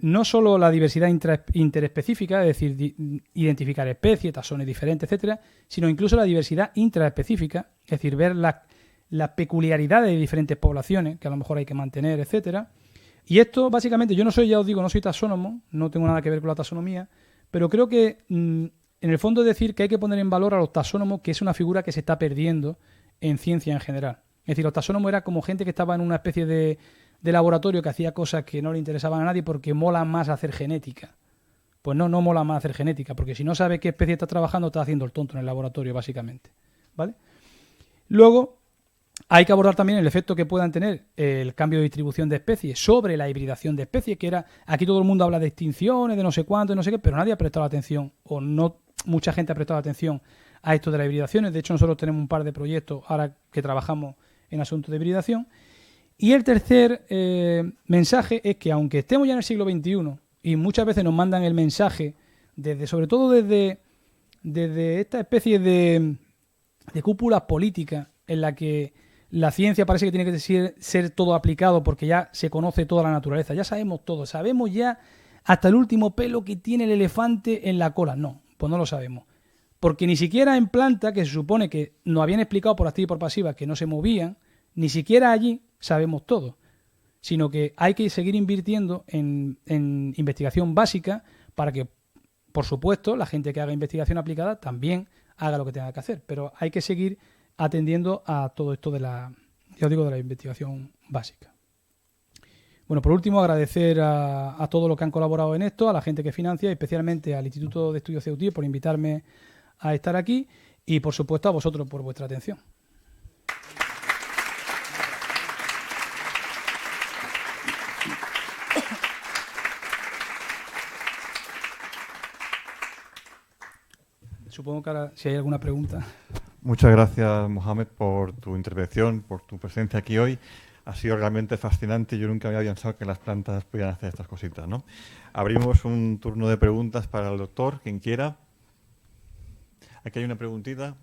no solo la diversidad interespecífica, es decir, identificar especies, taxones diferentes, etcétera, sino incluso la diversidad intraespecífica, es decir, ver las peculiaridades de diferentes poblaciones que a lo mejor hay que mantener, etcétera. Y esto, básicamente, yo no soy, ya os digo, no soy taxónomo, no tengo nada que ver con la taxonomía, pero creo que en el fondo es decir que hay que poner en valor a los taxónomos, que es una figura que se está perdiendo en ciencia en general. Es decir, los taxónomos era como gente que estaba en una especie de laboratorio que hacía cosas que no le interesaban a nadie porque mola más hacer genética. Pues no mola más hacer genética, porque si no sabes qué especie estás trabajando, estás haciendo el tonto en el laboratorio, básicamente. ¿Vale? Luego, hay que abordar también el efecto que puedan tener el cambio de distribución de especies sobre la hibridación de especies, que era, aquí todo el mundo habla de extinciones, de no sé cuánto, de no sé qué, pero nadie ha prestado atención, o no mucha gente ha prestado atención a esto de las hibridaciones. De hecho, nosotros tenemos un par de proyectos ahora que trabajamos en asuntos de hibridación. Y el tercer mensaje es que aunque estemos ya en el siglo XXI y muchas veces nos mandan el mensaje, sobre todo desde esta especie de cúpulas políticas en la que la ciencia parece que tiene que ser todo aplicado porque ya se conoce toda la naturaleza, ya sabemos todo, sabemos ya hasta el último pelo que tiene el elefante en la cola. No, pues no lo sabemos. Porque ni siquiera en plantas, que se supone que nos habían explicado por activa y por pasiva que no se movían, ni siquiera allí sabemos todo, sino que hay que seguir invirtiendo en investigación básica para que, por supuesto, la gente que haga investigación aplicada también haga lo que tenga que hacer, pero hay que seguir atendiendo a todo esto de la investigación básica. Bueno, por último, agradecer a todos los que han colaborado en esto, a la gente que financia, especialmente al Instituto de Estudios CEUTI por invitarme a estar aquí y, por supuesto, a vosotros por vuestra atención. Supongo que ahora, si hay alguna pregunta. Muchas gracias, Mohamed, por tu intervención, por tu presencia aquí hoy. Ha sido realmente fascinante. Yo nunca había pensado que las plantas pudieran hacer estas cositas, ¿no? Abrimos un turno de preguntas para el doctor, quien quiera. Aquí hay una preguntita.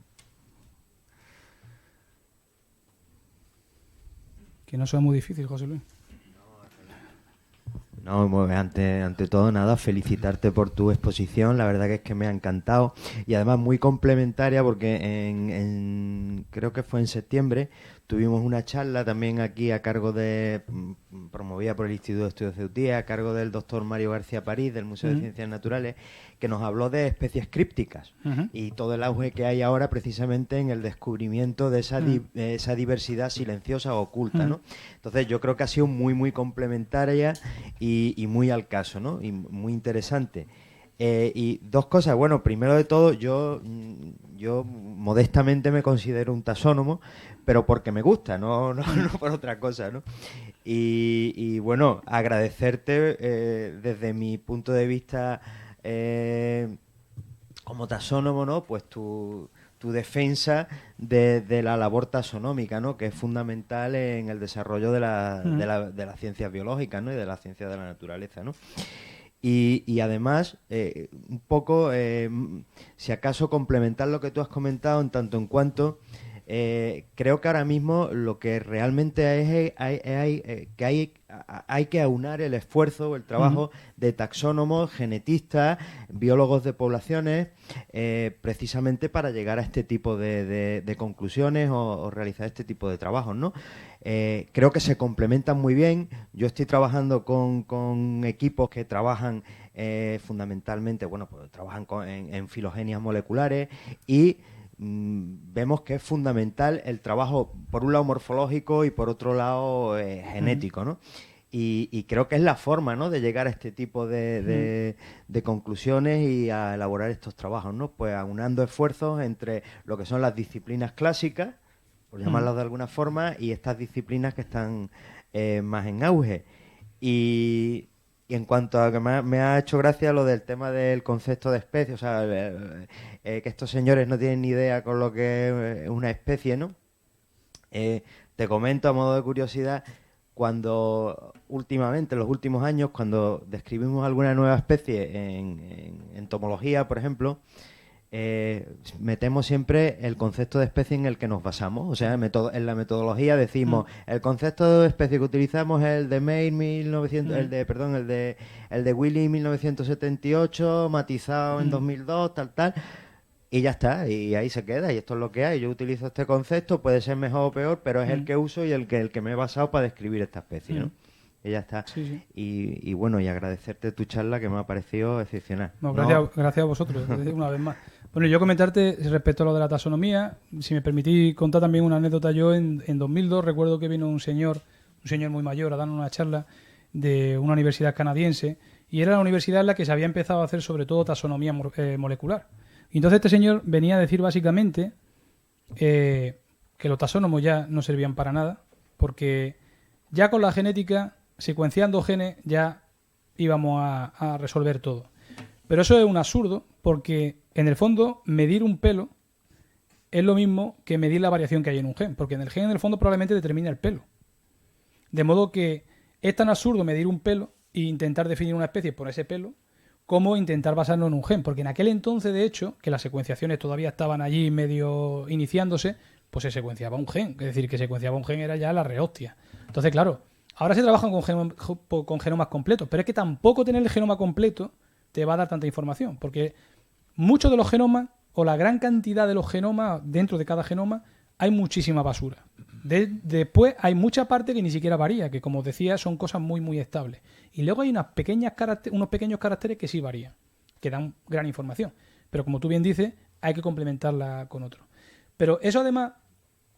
Que no sea muy difícil, José Luis. No, ante todo, nada, felicitarte por tu exposición. La verdad que es que me ha encantado y además muy complementaria porque creo que fue en septiembre tuvimos una charla también aquí a cargo promovida por el Instituto de Estudios CEUTI, a cargo del doctor Mario García París del Museo de Ciencias Naturales, que nos habló de especies crípticas y todo el auge que hay ahora precisamente en el descubrimiento de esa diversidad silenciosa o oculta, ¿no? Entonces yo creo que ha sido muy, muy complementaria y muy al caso, ¿no? Y muy interesante. Y dos cosas. Bueno, primero de todo, yo modestamente me considero un taxónomo, pero porque me gusta, no por otra cosa, ¿no? Y bueno, agradecerte desde mi punto de vista como taxónomo, ¿no? Pues tu defensa de la labor taxonómica, ¿no? Que es fundamental en el desarrollo de las ciencias biológicas, ¿no? Y de la ciencia de la naturaleza, ¿no? Y además, un poco, si acaso complementar lo que tú has comentado en tanto en cuanto, creo que ahora mismo lo que realmente es hay que aunar el esfuerzo, el trabajo de taxónomos, genetistas, biólogos de poblaciones, precisamente para llegar a este tipo de conclusiones o realizar este tipo de trabajos, ¿no? Creo que se complementan muy bien. Yo estoy trabajando con equipos que trabajan fundamentalmente, bueno, pues trabajan en filogenias moleculares y vemos que es fundamental el trabajo, por un lado morfológico y por otro lado genético, ¿no? Y creo que es la forma, ¿no?, de llegar a este tipo de conclusiones y a elaborar estos trabajos, ¿no? Pues aunando esfuerzos entre lo que son las disciplinas clásicas, por llamarlas de alguna forma, y estas disciplinas que están más en auge. Y en cuanto a que me ha hecho gracia lo del tema del concepto de especie, o sea, que estos señores no tienen ni idea con lo que es una especie, ¿no? Te comento a modo de curiosidad, cuando últimamente, en los últimos años, cuando describimos alguna nueva especie en entomología, por ejemplo, metemos siempre el concepto de especie en el que nos basamos. O sea, en la metodología decimos, el concepto de especie que utilizamos es el de May 1900, el de Willy 1978, matizado en 2002, tal. Y ya está, y ahí se queda, y esto es lo que hay. Yo utilizo este concepto, puede ser mejor o peor, pero es el que uso y el que me he basado para describir esta especie, ¿no? Y ya está. Sí, sí. Y bueno, y agradecerte tu charla, que me ha parecido excepcional. No, gracias a vosotros, una vez más. Bueno, yo comentarte respecto a lo de la taxonomía, si me permitís contar también una anécdota. Yo en 2002 recuerdo que vino un señor muy mayor, a darnos una charla de una universidad canadiense, y era la universidad en la que se había empezado a hacer sobre todo taxonomía molecular. Y entonces este señor venía a decir básicamente que los taxónomos ya no servían para nada, porque ya con la genética, secuenciando genes, ya íbamos a resolver todo. Pero eso es un absurdo, porque en el fondo medir un pelo es lo mismo que medir la variación que hay en un gen, porque en el gen en el fondo probablemente determina el pelo. De modo que es tan absurdo medir un pelo e intentar definir una especie por ese pelo, como intentar basarnos en un gen, porque en aquel entonces, de hecho, que las secuenciaciones todavía estaban allí medio iniciándose, pues se secuenciaba un gen, es decir, que secuenciaba un gen era ya la rehostia. Entonces, claro, ahora se trabajan con genomas completos, pero es que tampoco tener el genoma completo te va a dar tanta información, porque muchos de los genomas, o la gran cantidad de los genomas, dentro de cada genoma, hay muchísima basura. Después hay mucha parte que ni siquiera varía, que como os decía son cosas muy muy estables. Y luego hay unos pequeños caracteres que sí varían, que dan gran información. Pero como tú bien dices, hay que complementarla con otro. Pero eso además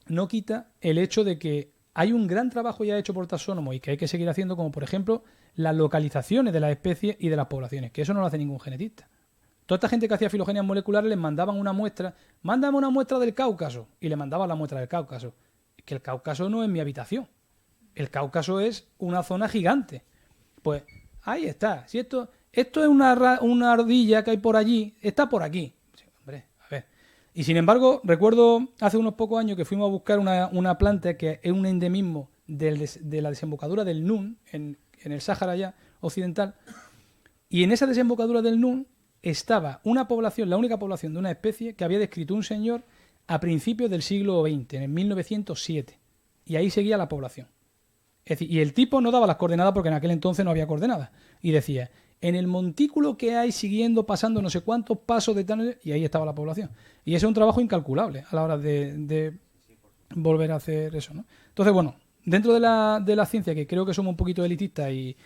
no quita el hecho de que hay un gran trabajo ya hecho por taxónomos y que hay que seguir haciendo, como por ejemplo las localizaciones de las especies y de las poblaciones, que eso no lo hace ningún genetista. Toda esta gente que hacía filogenias moleculares les mandaban una muestra, mándame una muestra del Cáucaso, y le mandaban la muestra del Cáucaso. Que el Cáucaso no es mi habitación. El Cáucaso es una zona gigante. Pues ahí está. Si esto es una ardilla que hay por allí, está por aquí. Sí, hombre, a ver. Y sin embargo, recuerdo hace unos pocos años que fuimos a buscar una planta que es un endemismo de la desembocadura del Nun, en el Sáhara ya occidental. Y en esa desembocadura del Nun estaba una población, la única población de una especie que había descrito un señor a principios del siglo XX, en 1907. Y ahí seguía la población. Es decir, y el tipo no daba las coordenadas porque en aquel entonces no había coordenadas. Y decía, en el montículo que hay siguiendo, pasando no sé cuántos pasos de tal... Y ahí estaba la población. Y ese es un trabajo incalculable a la hora de volver a hacer eso, ¿no? Entonces, bueno, dentro de la ciencia, que creo que somos un poquito elitistas y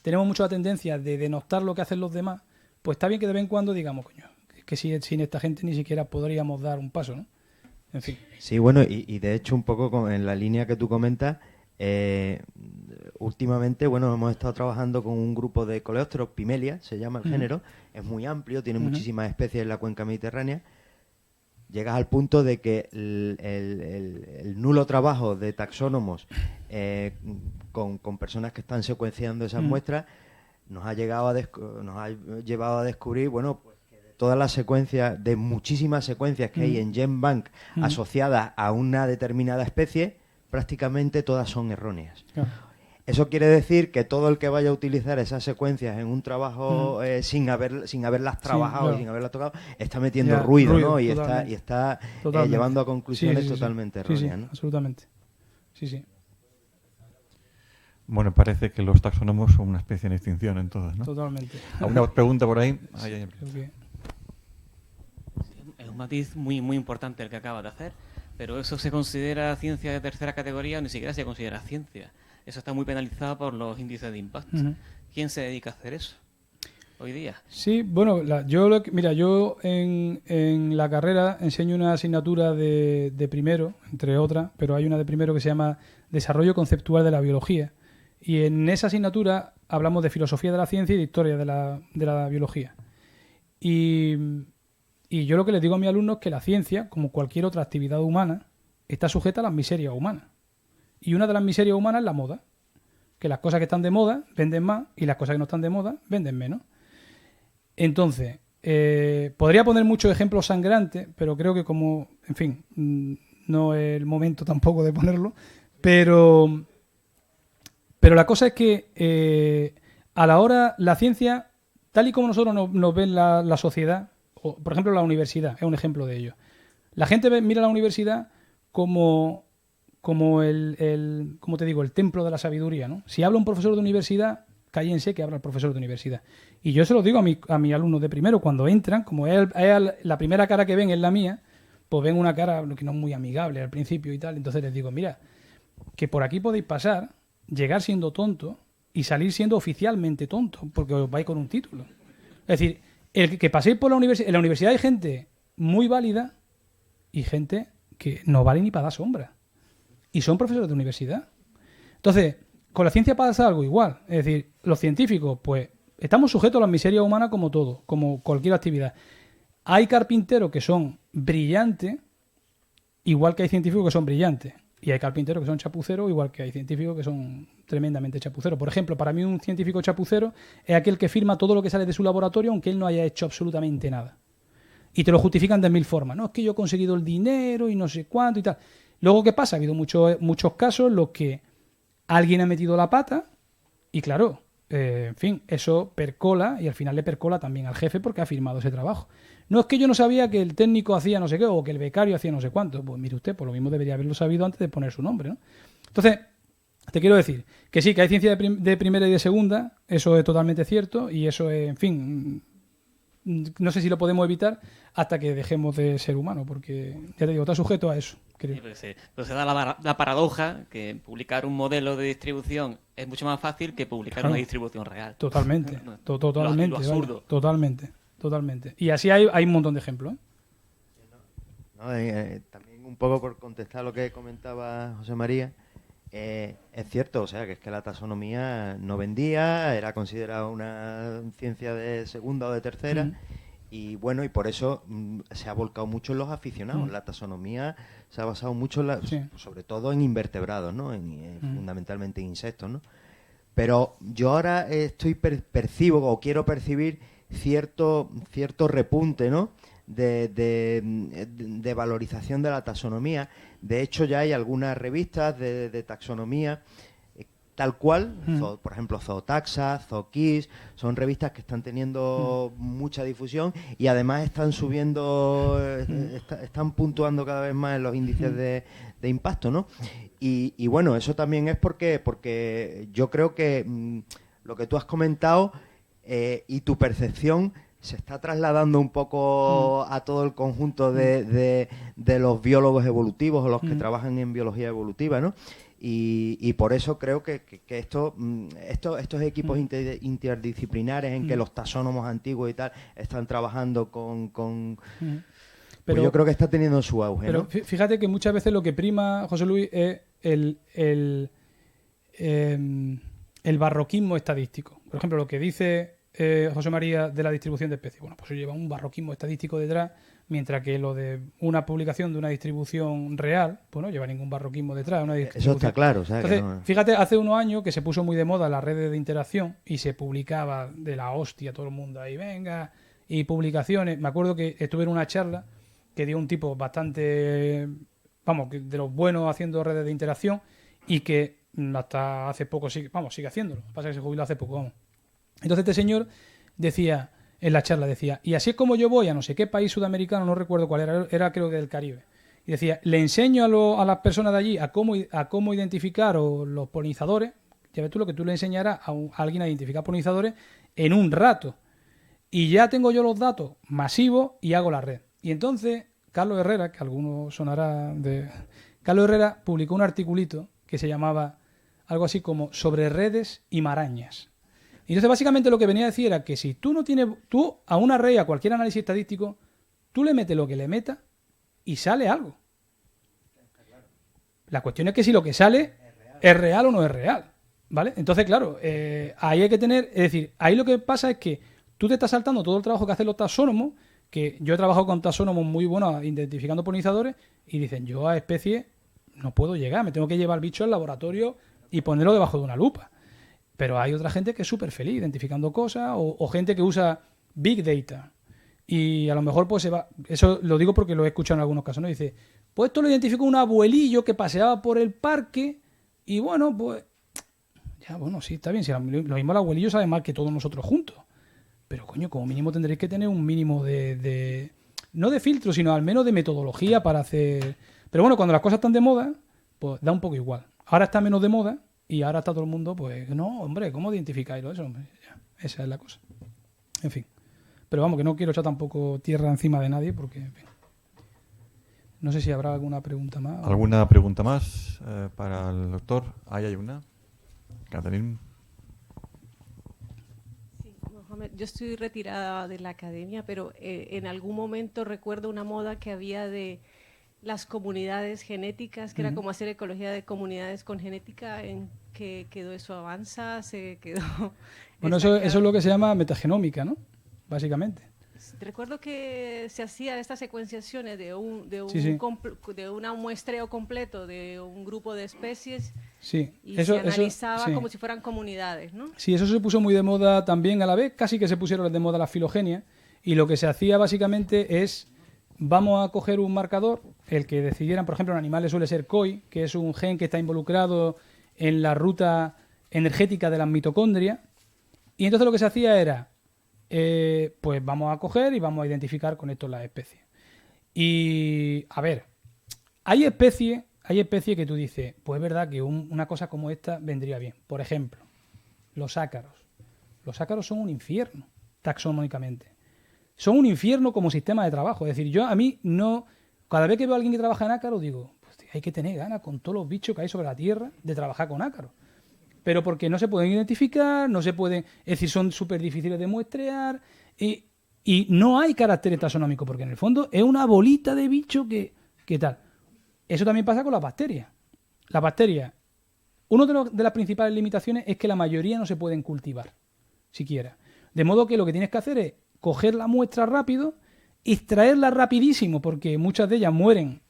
tenemos mucha tendencia de denostar lo que hacen los demás, pues está bien que de vez en cuando digamos, coño, que sin esta gente ni siquiera podríamos dar un paso, ¿no? En fin. Sí, bueno, y de hecho un poco en la línea que tú comentas, últimamente, bueno, hemos estado trabajando con un grupo de coleópteros, Pimelia, se llama el género, es muy amplio, tiene muchísimas especies en la cuenca mediterránea. Llegas al punto de que el nulo trabajo de taxónomos con personas que están secuenciando esas muestras nos ha llevado a descubrir, bueno, pues que de todas las secuencias, de muchísimas secuencias que hay en GenBank asociadas a una determinada especie, prácticamente todas son erróneas. Claro. Eso quiere decir que todo el que vaya a utilizar esas secuencias en un trabajo sin haberlas trabajado y sin haberlas tocado, está metiendo ruido, ¿no? Y está llevando a conclusiones totalmente erróneas, ¿no? Absolutamente. Sí, sí. Bueno, parece que los taxónomos son una especie en extinción en todas, ¿no? Totalmente. ¿Alguna pregunta por ahí? Es un matiz muy, muy importante el que acabas de hacer, pero eso se considera ciencia de tercera categoría o ni siquiera se considera ciencia. Eso está muy penalizado por los índices de impacto. ¿Quién se dedica a hacer eso? hoy día. Sí, bueno, mira, yo en la carrera enseño una asignatura de primero, entre otras, pero hay una de primero que se llama Desarrollo Conceptual de la Biología. Y en esa asignatura hablamos de filosofía de la ciencia y de historia de la biología. Y yo lo que les digo a mis alumnos es que la ciencia, como cualquier otra actividad humana, está sujeta a las miserias humanas. Y una de las miserias humanas es la moda. Que las cosas que están de moda venden más y las cosas que no están de moda venden menos. Entonces, podría poner muchos ejemplos sangrantes, pero creo que como, en fin, no es el momento tampoco de ponerlo, pero la cosa es que a la hora, la ciencia, tal y como nosotros nos ven la sociedad, o, por ejemplo, la universidad, es un ejemplo de ello. La gente mira la universidad como ¿cómo te digo? El templo de la sabiduría, ¿no? Si habla un profesor de universidad, cállense que habla el profesor de universidad. Y yo se lo digo a mis alumnos de primero, cuando entran, como la primera cara que ven es la mía, pues ven una cara que no es muy amigable al principio y tal. Entonces les digo, mira, que por aquí podéis pasar, llegar siendo tonto y salir siendo oficialmente tonto, porque os vais con un título. Es decir, el que paséis por la universidad, en la universidad hay gente muy válida y gente que no vale ni para dar sombra. Y son profesores de universidad. Entonces, con la ciencia pasa algo igual. Es decir, los científicos, pues, estamos sujetos a las miserias humanas como todo, como cualquier actividad. Hay carpinteros que son brillantes, igual que hay científicos que son brillantes. Y hay carpinteros que son chapuceros, igual que hay científicos que son tremendamente chapuceros. Por ejemplo, para mí un científico chapucero es aquel que firma todo lo que sale de su laboratorio, aunque él no haya hecho absolutamente nada. Y te lo justifican de mil formas. No, es que yo he conseguido el dinero y no sé cuánto y tal. Luego, ¿qué pasa? Ha habido muchos casos en los que alguien ha metido la pata y, claro, en fin, eso percola y al final le percola también al jefe porque ha firmado ese trabajo. No es que yo no sabía que el técnico hacía no sé qué o que el becario hacía no sé cuánto. Pues mire usted, por lo mismo debería haberlo sabido antes de poner su nombre, ¿no? Entonces, te quiero decir que sí, que hay ciencia de primera y de segunda, eso es totalmente cierto y eso es, en fin, no sé si lo podemos evitar hasta que dejemos de ser humanos, porque, ya te digo, está sujeto a eso. Sí, pues se da la paradoja que publicar un modelo de distribución es mucho más fácil que publicar una distribución real. Totalmente, totalmente. Lo absurdo. Vale, totalmente. Y así hay un montón de ejemplos. No, también un poco por contestar lo que comentaba José María, es cierto, o sea, que es que la taxonomía no vendía, era considerada una ciencia de segunda o de tercera. Y bueno, y por eso se ha volcado mucho en los aficionados. La taxonomía se ha basado mucho, sobre todo en invertebrados, ¿no? Fundamentalmente en insectos, ¿no? Pero yo ahora percibo o quiero percibir cierto repunte, ¿no? De valorización de la taxonomía. De hecho, ya hay algunas revistas de taxonomía tal cual, por ejemplo, Zootaxa, Zookiss, son revistas que están teniendo mucha difusión y además están subiendo, están puntuando cada vez más en los índices de impacto, ¿no? Y bueno, eso también es porque yo creo que lo que tú has comentado y tu percepción se está trasladando un poco a todo el conjunto de los biólogos evolutivos o los que trabajan en biología evolutiva, ¿no? Y por eso creo que estos equipos interdisciplinares en que los taxónomos antiguos y tal están trabajando con pues yo creo que está teniendo su auge, pero ¿no? Fíjate que muchas veces lo que prima, José Luis, es el barroquismo estadístico. Por ejemplo, lo que dice José María de la distribución de especies. Bueno, pues lleva un barroquismo estadístico detrás, mientras que lo de una publicación de una distribución real, pues no lleva ningún barroquismo detrás. Eso está claro. O sea, entonces, que no... Fíjate, hace unos años que se puso muy de moda las redes de interacción y se publicaba de la hostia todo el mundo ahí, venga, y publicaciones. Me acuerdo que estuve en una charla que dio un tipo bastante, de los buenos haciendo redes de interacción y que hasta hace poco sigue haciéndolo. Lo que pasa es que se jubiló hace poco, vamos. Entonces este señor decía, en la charla decía, y así es como yo voy a no sé qué país sudamericano, no recuerdo cuál era creo que del Caribe. Y decía, le enseño a las personas de allí a cómo identificar los polinizadores, ya ves tú lo que tú le enseñarás a alguien a identificar polinizadores en un rato. Y ya tengo yo los datos masivos y hago la red. Y entonces Carlos Herrera, que algunos sonará de... Carlos Herrera publicó un articulito que se llamaba algo así como sobre redes y marañas. Y entonces básicamente lo que venía a decir era que si tú no tienes, tú a un array, a cualquier análisis estadístico, tú le metes lo que le metas y sale algo. La cuestión es que si lo que sale es real o no es real, ¿vale? Entonces, claro, ahí hay que tener, es decir, ahí lo que pasa es que tú te estás saltando todo el trabajo que hacen los taxónomos, que yo he trabajado con taxónomos muy buenos identificando polinizadores, y dicen, yo a especies no puedo llegar, me tengo que llevar bicho al laboratorio y ponerlo debajo de una lupa. Pero hay otra gente que es súper feliz identificando cosas, o gente que usa Big Data. Y a lo mejor pues se va... Eso lo digo porque lo he escuchado en algunos casos, ¿no? Dice, pues esto lo identificó un abuelillo que paseaba por el parque y bueno, pues... Ya, bueno, sí, está bien. Si lo mismo el abuelillo sabe más que todos nosotros juntos. Pero coño, como mínimo tendréis que tener un mínimo de... No de filtro, sino al menos de metodología para hacer... Pero bueno, cuando las cosas están de moda, pues da un poco igual. Ahora está menos de moda y ahora está todo el mundo, pues... No, hombre, ¿cómo identificáis eso? Hombre, ya, esa es la cosa. En fin. Pero vamos, que no quiero echar tampoco tierra encima de nadie porque, en fin. No sé si habrá alguna pregunta más. ¿Alguna pregunta más para el doctor? Ahí hay una. Catherine. Sí, Mohamed, yo estoy retirada de la academia, pero en algún momento recuerdo una moda que había de las comunidades genéticas, que era como hacer ecología de comunidades con genética. ¿En qué quedó eso? ¿Avanza? ¿Se quedó? Bueno, eso es lo que se llama metagenómica, ¿no? Básicamente. Recuerdo que se hacía estas secuenciaciones de un muestreo completo de un grupo de especies y se analizaba como si fueran comunidades, ¿no? Sí, eso se puso muy de moda también a la vez, casi que se pusieron de moda la filogenia, y lo que se hacía básicamente es, vamos a coger un marcador, el que decidieran, por ejemplo, en animales suele ser COI, que es un gen que está involucrado en la ruta energética de las mitocondrias, y entonces lo que se hacía era pues vamos a coger y vamos a identificar con esto las especies. Y, a ver, hay especies que tú dices, pues es verdad que una cosa como esta vendría bien. Por ejemplo, los ácaros. Los ácaros son un infierno, taxonómicamente. Son un infierno como sistema de trabajo. Es decir, yo a mí no... Cada vez que veo a alguien que trabaja en ácaros, digo, pues hay que tener ganas con todos los bichos que hay sobre la Tierra de trabajar con ácaros. Pero porque no se pueden identificar, no se pueden... Es decir, son súper difíciles de muestrear y no hay caracteres taxonómicos, porque en el fondo es una bolita de bicho que tal. Eso también pasa con las bacterias. Las bacterias, una de las principales limitaciones es que la mayoría no se pueden cultivar, siquiera. De modo que lo que tienes que hacer es coger la muestra rápido, extraerla rapidísimo, porque muchas de ellas mueren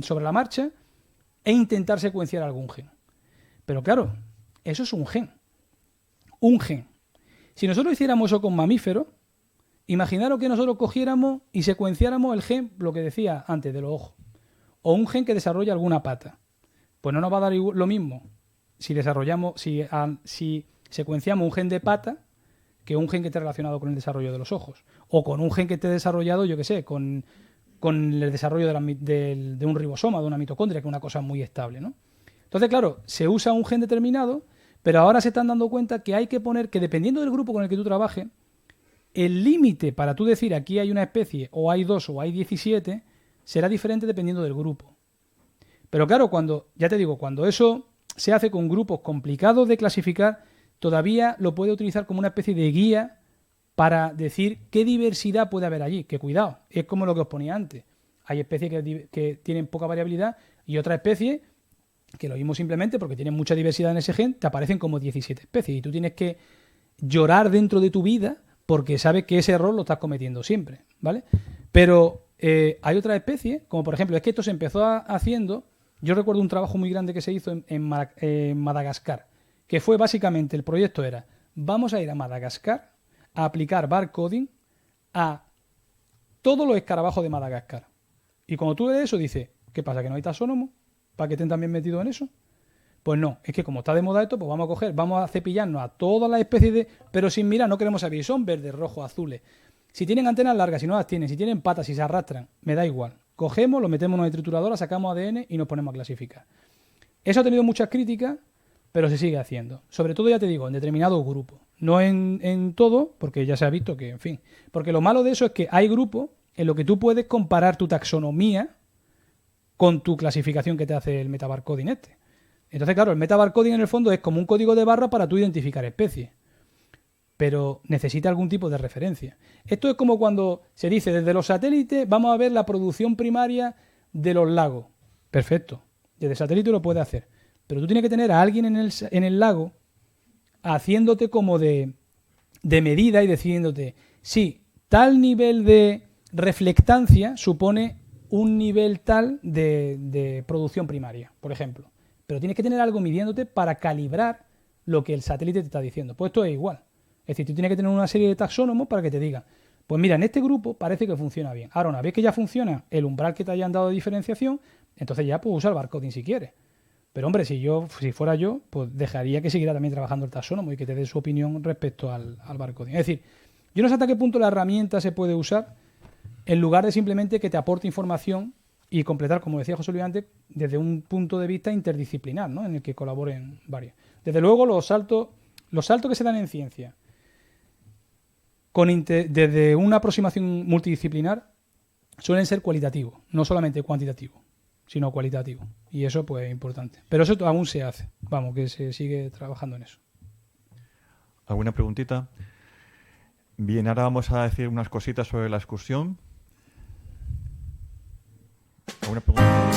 sobre la marcha, e intentar secuenciar algún gen. Pero claro... Eso es un gen. Un gen. Si nosotros hiciéramos eso con mamíferos, imaginaros que nosotros cogiéramos y secuenciáramos el gen, lo que decía antes, de los ojos. O un gen que desarrolla alguna pata. Pues no nos va a dar lo mismo si secuenciamos un gen de pata que un gen que esté relacionado con el desarrollo de los ojos. O con un gen que esté desarrollado, yo qué sé, con el desarrollo de un ribosoma, de una mitocondria, que es una cosa muy estable, ¿no? Entonces, claro, se usa un gen determinado, pero ahora se están dando cuenta que hay que poner que, dependiendo del grupo con el que tú trabajes, el límite para tú decir aquí hay una especie, o hay 2 o hay 17, será diferente dependiendo del grupo. Pero claro, cuando eso se hace con grupos complicados de clasificar, todavía lo puede utilizar como una especie de guía para decir qué diversidad puede haber allí. Que cuidado, es como lo que os ponía antes. Hay especies que tienen poca variabilidad y otras especies que lo mismo simplemente porque tienen mucha diversidad en ese gen, te aparecen como 17 especies y tú tienes que llorar dentro de tu vida porque sabes que ese error lo estás cometiendo siempre, ¿vale? Pero hay otras especies, como por ejemplo, es que esto se empezó haciendo, yo recuerdo un trabajo muy grande que se hizo en Madagascar, que fue básicamente, el proyecto era, vamos a ir a Madagascar a aplicar barcoding a todos los escarabajos de Madagascar. Y cuando tú lees eso, dices, ¿qué pasa? ¿Que no hay taxónomo para que estén también metidos en eso? Pues no, es que como está de moda esto, pues vamos a cepillarnos a todas las especies pero sin mirar, no queremos saber si son verdes, rojos, azules. Si tienen antenas largas, si no las tienen, si tienen patas, si se arrastran, me da igual. Cogemos, lo metemos en una trituradora, sacamos ADN y nos ponemos a clasificar. Eso ha tenido muchas críticas, pero se sigue haciendo. Sobre todo, ya te digo, en determinados grupos. No en todo, porque ya se ha visto que, en fin. Porque lo malo de eso es que hay grupos en los que tú puedes comparar tu taxonomía con tu clasificación que te hace el metabarcoding este. Entonces, claro, el metabarcoding en el fondo es como un código de barra para tú identificar especies. pero necesita algún tipo de referencia. Esto es como cuando se dice, desde los satélites vamos a ver la producción primaria de los lagos. Perfecto, desde satélite lo puede hacer, pero tú tienes que tener a alguien en el lago haciéndote como de medida y diciéndote, sí, tal nivel de reflectancia supone un nivel tal de producción primaria, por ejemplo. Pero tienes que tener algo midiéndote para calibrar lo que el satélite te está diciendo. Pues esto es igual. Es decir, tú tienes que tener una serie de taxónomos para que te digan, pues mira, en este grupo parece que funciona bien. Ahora, una vez que ya funciona el umbral que te hayan dado de diferenciación, entonces ya puedes usar barcoding si quieres. Pero hombre, si fuera yo, pues dejaría que siguiera también trabajando el taxónomo y que te dé su opinión respecto al barcoding. Es decir, yo no sé hasta qué punto la herramienta se puede usar en lugar de simplemente que te aporte información y completar, como decía José Luis antes, desde un punto de vista interdisciplinar, ¿no? En el que colaboren varios. Desde luego, los saltos que se dan en ciencia desde una aproximación multidisciplinar suelen ser cualitativos, no solamente cuantitativos, sino cualitativo. Y eso, pues, es importante. Pero eso aún se hace. Vamos, que se sigue trabajando en eso. ¿Alguna preguntita? Bien, ahora vamos a decir unas cositas sobre la excursión. ¿Alguna pregunta?